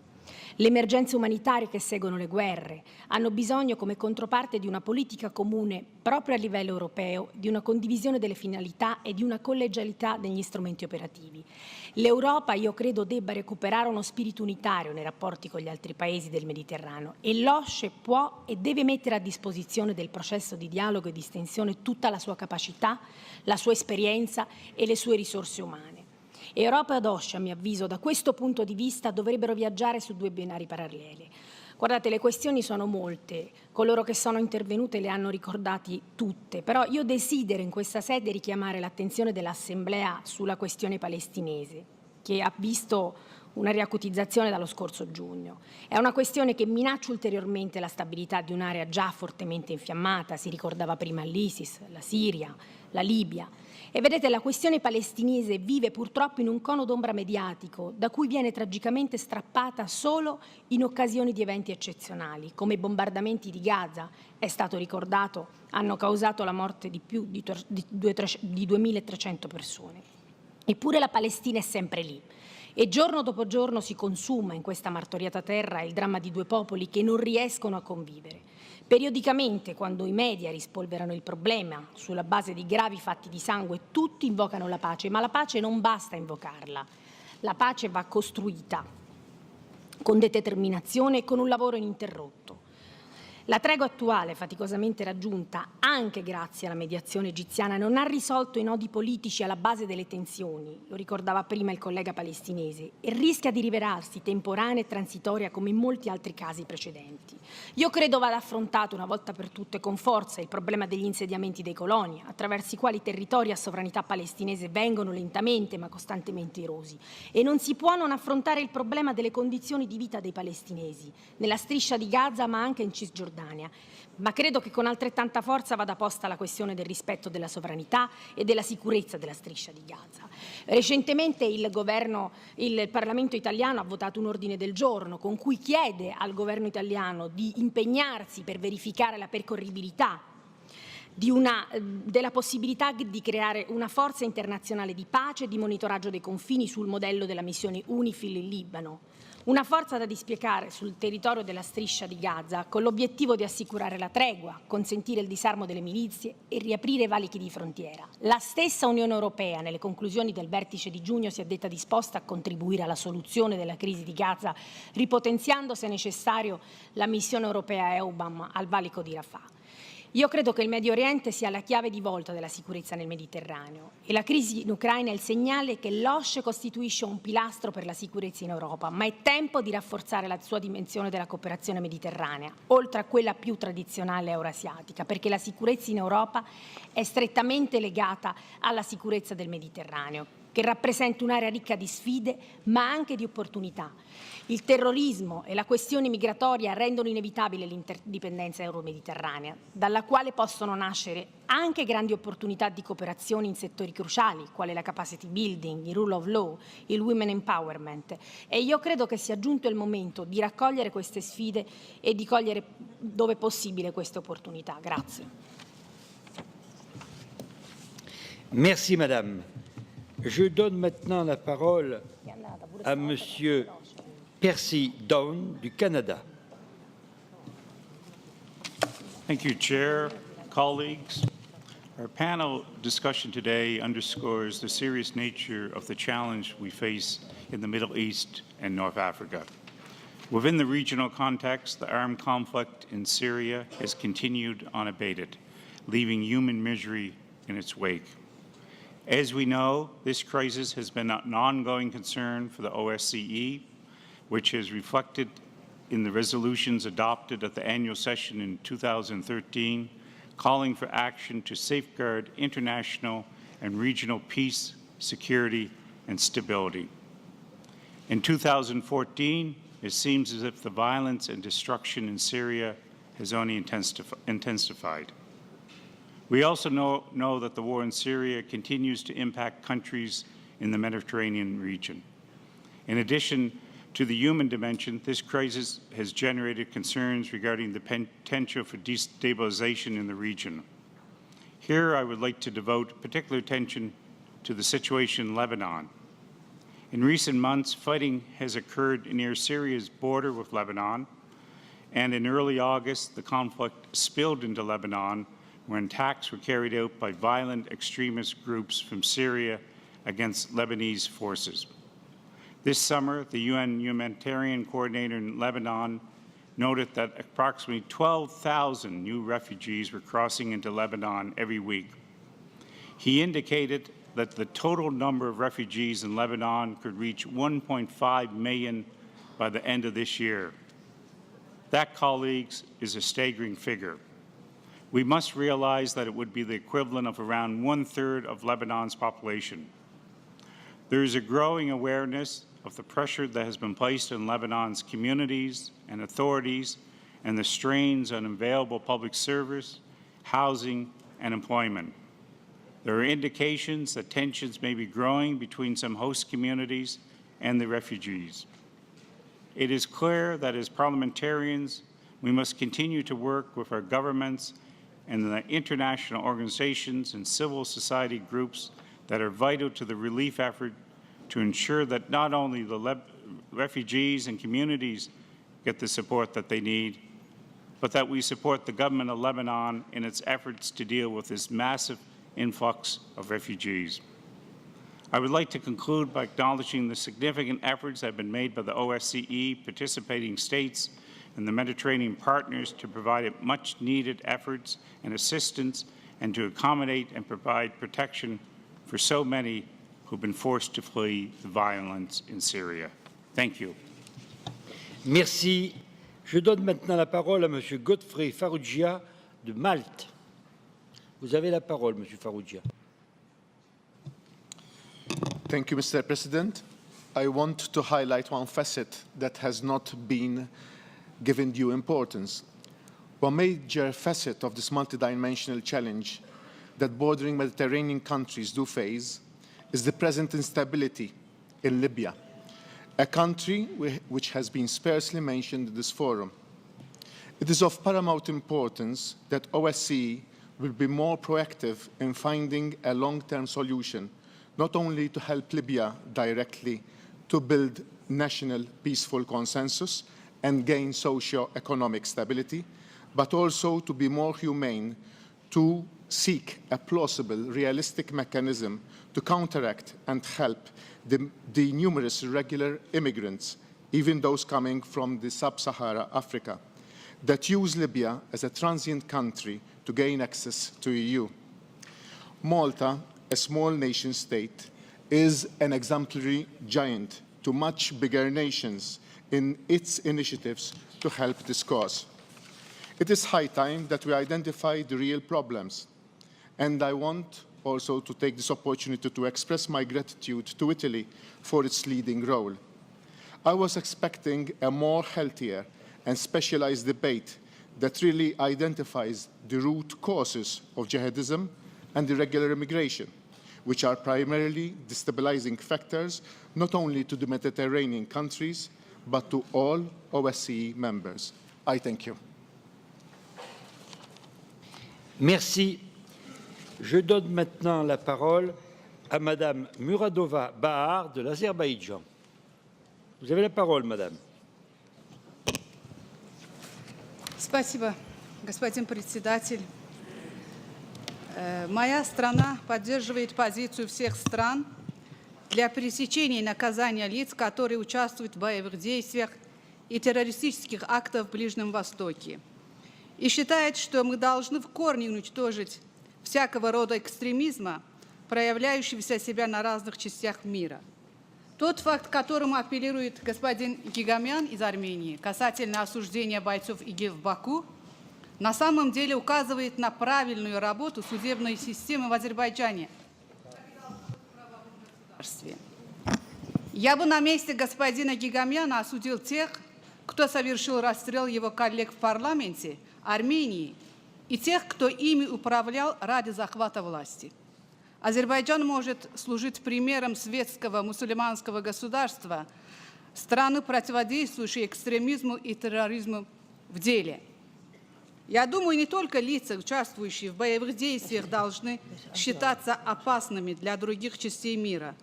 O: Le emergenze umanitarie che seguono le guerre hanno bisogno, come controparte di una politica comune proprio a livello europeo, di una condivisione delle finalità e di una collegialità degli strumenti operativi. L'Europa, io credo, debba recuperare uno spirito unitario nei rapporti con gli altri paesi del Mediterraneo, e l'OSCE può e deve mettere a disposizione del processo di dialogo e di estensione tutta la sua capacità, la sua esperienza e le sue risorse umane. Europa ed OSCE, a mio avviso, da questo punto di vista dovrebbero viaggiare su due binari paralleli. Guardate, le questioni sono molte, coloro che sono intervenute le hanno ricordate tutte, però io desidero in questa sede richiamare l'attenzione dell'Assemblea sulla questione palestinese, che ha visto una riacutizzazione dallo scorso giugno. È una questione che minaccia ulteriormente la stabilità di un'area già fortemente infiammata, si ricordava prima l'ISIS, la Siria, la Libia. E vedete, la questione palestinese vive purtroppo in un cono d'ombra mediatico da cui viene tragicamente strappata solo in occasioni di eventi eccezionali, come i bombardamenti di Gaza, è stato ricordato, hanno causato la morte di più di 2.300 persone. Eppure la Palestina è sempre lì. E giorno dopo giorno si consuma in questa martoriata terra il dramma di due popoli che non riescono a convivere. Periodicamente, quando i media rispolverano il problema sulla base di gravi fatti di sangue, tutti invocano la pace, ma la pace non basta invocarla. La pace va costruita con determinazione e con un lavoro ininterrotto. La tregua attuale, faticosamente raggiunta anche grazie alla mediazione egiziana, non ha risolto i nodi politici alla base delle tensioni, lo ricordava prima il collega palestinese, e rischia di rivelarsi temporanea e transitoria come in molti altri casi precedenti. Io credo vada affrontato una volta per tutte con forza il problema degli insediamenti dei coloni, attraverso i quali i territori a sovranità palestinese vengono lentamente ma costantemente erosi. E non si può non affrontare il problema delle condizioni di vita dei palestinesi, nella striscia di Gaza ma anche in Cisgiordania. Ma credo che con altrettanta forza vada posta la questione del rispetto della sovranità e della sicurezza della striscia di Gaza. Recentemente il Parlamento italiano ha votato un ordine del giorno con cui chiede al governo italiano di impegnarsi per verificare la percorribilità della possibilità di creare una forza internazionale di pace e di monitoraggio dei confini sul modello della missione UNIFIL in Libano. Una forza da dispiegare sul territorio della striscia di Gaza con l'obiettivo di assicurare la tregua, consentire il disarmo delle milizie e riaprire i valichi di frontiera. La stessa Unione Europea, nelle conclusioni del vertice di giugno, si è detta disposta a contribuire alla soluzione della crisi di Gaza, ripotenziando, se necessario, la missione europea EUBAM al valico di Rafah. Io credo che il Medio Oriente sia la chiave di volta della sicurezza nel Mediterraneo e la crisi in Ucraina è il segnale che l'OSCE costituisce un pilastro per la sicurezza in Europa, ma è tempo di rafforzare la sua dimensione della cooperazione mediterranea, oltre a quella più tradizionale eurasiatica, perché la sicurezza in Europa è strettamente legata alla sicurezza del Mediterraneo, che rappresenta un'area ricca di sfide ma anche di opportunità. Il terrorismo e la questione migratoria rendono inevitabile l'interdipendenza euromediterranea, dalla quale possono nascere anche grandi opportunità di cooperazione in settori cruciali, quale la capacity building, il rule of law, il women empowerment. E io credo che sia giunto il momento di raccogliere queste sfide e di cogliere dove possibile queste opportunità. Grazie.
A: Merci, Madame. Je donne maintenant la parole à Monsieur Percy Down du Canada.
P: Thank you, Chair, colleagues. Our panel discussion today underscores the serious nature of the challenge we face in the Middle East and North Africa. Within the regional context, the armed conflict in Syria has continued unabated, leaving human misery in its wake. As we know, this crisis has been an ongoing concern for the OSCE, which is reflected in the resolutions adopted at the annual session in 2013, calling for action to safeguard international and regional peace, security, and stability. In 2014, it seems as if the violence and destruction in Syria has only intensified. We also know that the war in Syria continues to impact countries in the Mediterranean region. In addition to the human dimension, this crisis has generated concerns regarding the potential for destabilization in the region. Here, I would like to devote particular attention to the situation in Lebanon. In recent months, fighting has occurred near Syria's border with Lebanon, and in early August, the conflict spilled into Lebanon when attacks were carried out by violent extremist groups from Syria against Lebanese forces. This summer, the UN humanitarian coordinator in Lebanon noted that approximately 12,000 new refugees were crossing into Lebanon every week. He indicated that the total number of refugees in Lebanon could reach 1.5 million by the end of this year. That, colleagues, is a staggering figure. We must realize that it would be the equivalent of around 1/3 of Lebanon's population. There is a growing awareness of the pressure that has been placed on Lebanon's communities and authorities and the strains on available public service, housing, and employment. There are indications that tensions may be growing between some host communities and the refugees. It is clear that as parliamentarians, we must continue to work with our governments and the international organizations and civil society groups that are vital to the relief effort to ensure that not only the refugees and communities get the support that they need, but that we support the government of Lebanon in its efforts to deal with this massive influx of refugees. I would like to conclude by acknowledging the significant efforts that have been made by the OSCE participating states and the Mediterranean partners to provide much-needed efforts and assistance and to accommodate and provide protection for so many who've been forced to flee the violence in Syria. Thank you.
A: Merci. Je donne maintenant la parole à Monsieur Godfrey Farrugia de Malte. Vous avez la parole, Monsieur Farrugia.
F: Thank you, Mr. President. I want to highlight one facet that has not been given due importance. One major facet of this multidimensional challenge that bordering Mediterranean countries do face is the present instability in Libya, a country which has been sparsely mentioned in this forum. It is of paramount importance that OSCE will be more proactive in finding a long-term solution, not only to help Libya directly to build national peaceful consensus and gain socio-economic stability, but also to be more humane, to seek a plausible, realistic mechanism to counteract and help the numerous irregular immigrants, even those coming from the sub-Sahara Africa, that use Libya as a transient country to gain access to the EU. Malta, a small nation state, is an exemplary giant to much bigger nations in its initiatives to help this cause. It is high time that we identify the real problems, and I want also to take this opportunity to express my gratitude to Italy for its leading role. I was expecting a more healthier and specialized debate that really identifies the root causes of jihadism and irregular immigration, which are primarily destabilizing factors not only to the Mediterranean countries, but to all OSCE members. I thank you.
A: Merci. Je donne maintenant la parole à Madame Muradova Bahar de l'Azerbaïdjan. Vous avez la parole, Madame.
Q: Спасибо, господин председатель. Моя страна поддерживает позицию всех стран для пресечения и наказания лиц, которые участвуют в боевых действиях и террористических актах в Ближнем Востоке. И считает, что мы должны в корне уничтожить всякого рода экстремизма, проявляющегося себя на разных частях мира. Тот факт, к которому апеллирует господин Гигамян из Армении касательно осуждения бойцов ИГИЛ в Баку, на самом деле указывает на правильную работу судебной системы в Азербайджане. Я бы на месте господина Гигамяна осудил тех, кто совершил расстрел его коллег в парламенте Армении, и тех, кто ими управлял ради захвата власти. Азербайджан может служить примером светского мусульманского государства, страны, противодействующей экстремизму и терроризму в деле. Я думаю, не только лица, участвующие в боевых действиях, должны считаться опасными для других частей мира.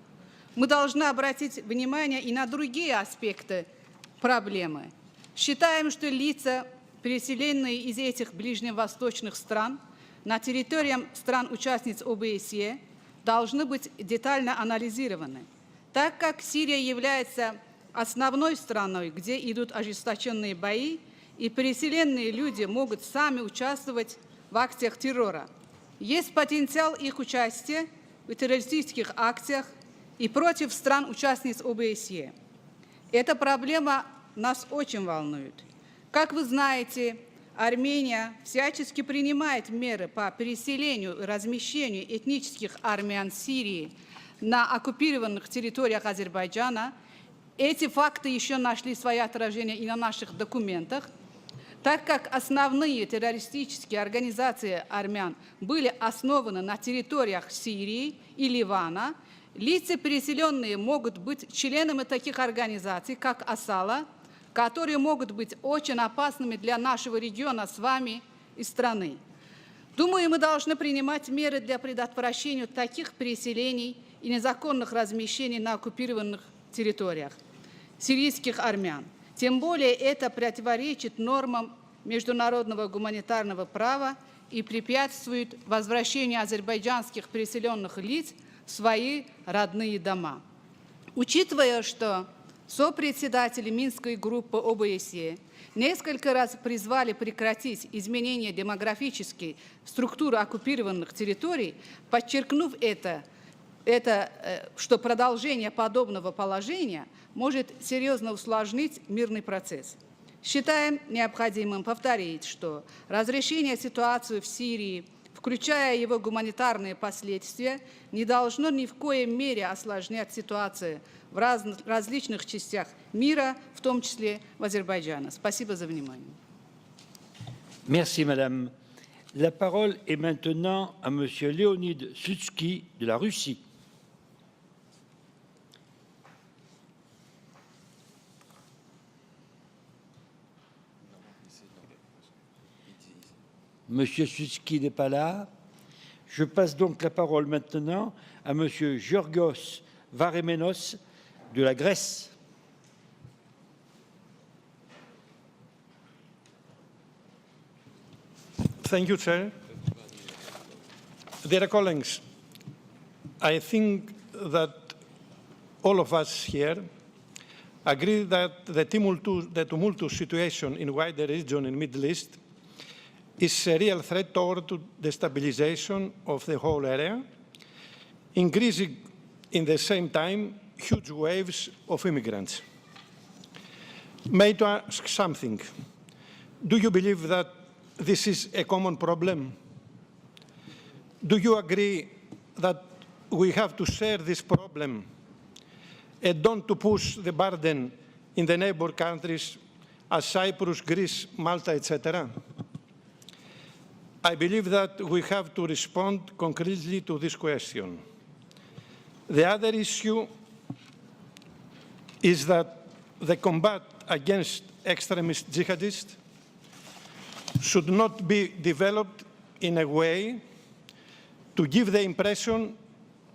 Q: Мы должны обратить внимание и на другие аспекты проблемы. Считаем, что лица, переселенные из этих ближневосточных стран на территории стран-участниц ОБСЕ, должны быть детально анализированы. Так как Сирия является основной страной, где идут ожесточенные бои, и переселенные люди могут сами участвовать в акциях террора. Есть потенциал их участия в террористических акциях и против стран-участниц ОБСЕ. Эта проблема нас очень волнует. Как вы знаете, Армения всячески принимает меры по переселению и размещению этнических армян Сирии на оккупированных территориях Азербайджана. Эти факты еще нашли свое отражение и на наших документах. Так как основные террористические организации армян были основаны на территориях Сирии и Ливана, лица, переселенные, могут быть членами таких организаций, как Асала, которые могут быть очень опасными для нашего региона с вами и страны. Думаю, мы должны принимать меры для предотвращения таких переселений и незаконных размещений на оккупированных территориях сирийских армян. Тем более это противоречит нормам международного гуманитарного права и препятствует возвращению азербайджанских переселенных лиц в свои родные дома. Учитывая, что Сопредседатели Минской группы ОБСЕ несколько раз призвали прекратить изменения демографической структуры оккупированных территорий, подчеркнув что продолжение подобного положения может серьезно усложнить мирный процесс. Считаем необходимым повторить, что разрешение ситуации в Сирии, включая его гуманитарные последствия, не должно ни в коем мере осложнять ситуацию в различных частях мира, в том числе в Азербайджане. Спасибо за внимание.
A: Merci, Madame. La parole est maintenant à Monsieur Leonid Slutsky de la Russie. Monsieur Slutsky n'est pas là. Je passe donc la parole maintenant à Monsieur Georgios Varemenos de la Grèce.
M: Thank you, Chair. Dear colleagues, I think that all of us here agree that the tumultuous situation in wider region in the Middle East is a real threat toward the destabilization of the whole area, increasing in the same time huge waves of immigrants. May I ask something? Do you believe that this is a common problem? Do you agree that we have to share this problem and don't to push the burden in the neighbor countries as Cyprus, Greece, Malta, etc.? I believe that we have to respond concretely to this question. The other issue is that the combat against extremist jihadists should not be developed in a way to give the impression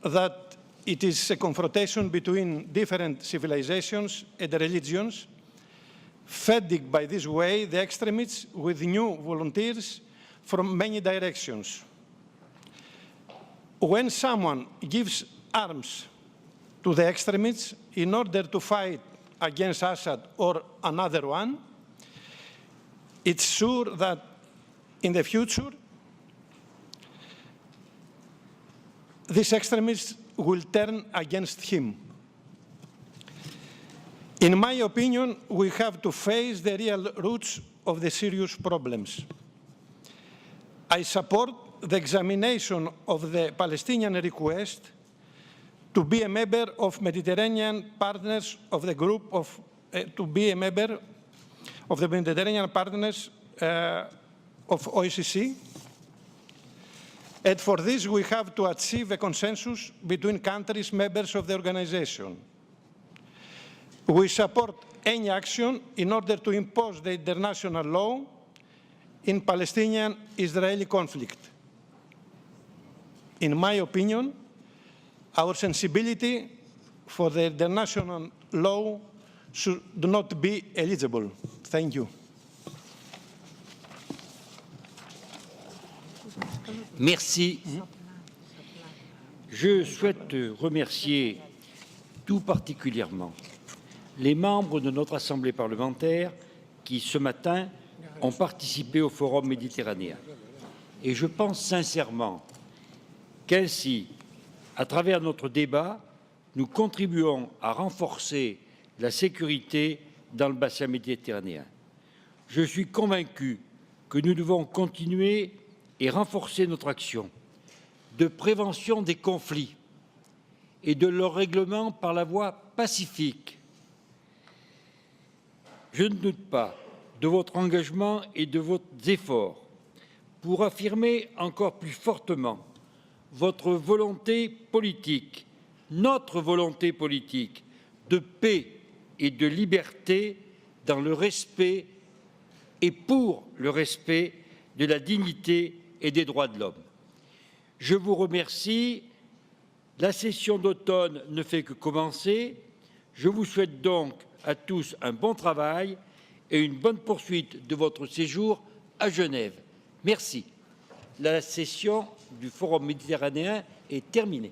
M: that it is a confrontation between different civilizations and religions, feeding by this way the extremists with new volunteers from many directions. When someone gives arms to the extremists in order to fight against Assad or another one, it's sure that in the future, these extremists will turn against him. In my opinion, we have to face the real roots of the serious problems. I support the examination of the Palestinian request to be a member of Mediterranean partners of the group of, to be a member of the Mediterranean partners of OSCE. And for this, we have to achieve a consensus between countries members of the organization. We support any action in order to impose the international law in Palestinian-Israeli conflict. In my opinion, our sensibility for the international law should not be eligible. Thank you.
A: Merci. Je souhaite remercier tout particulièrement les membres de notre Assemblée parlementaire qui, ce matin, ont participé au Forum méditerranéen. Et je pense sincèrement qu'ainsi, à travers notre débat, nous contribuons à renforcer la sécurité dans le bassin méditerranéen. Je suis convaincu que nous devons continuer et renforcer notre action de prévention des conflits et de leur règlement par la voie pacifique. Je ne doute pas de votre engagement et de vos efforts pour affirmer encore plus fortement votre volonté politique, notre volonté politique de paix et de liberté dans le respect et pour le respect de la dignité et des droits de l'homme. Je vous remercie. La session d'automne ne fait que commencer. Je vous souhaite donc à tous un bon travail et une bonne poursuite de votre séjour à Genève. Merci. La session du Forum méditerranéen est terminée.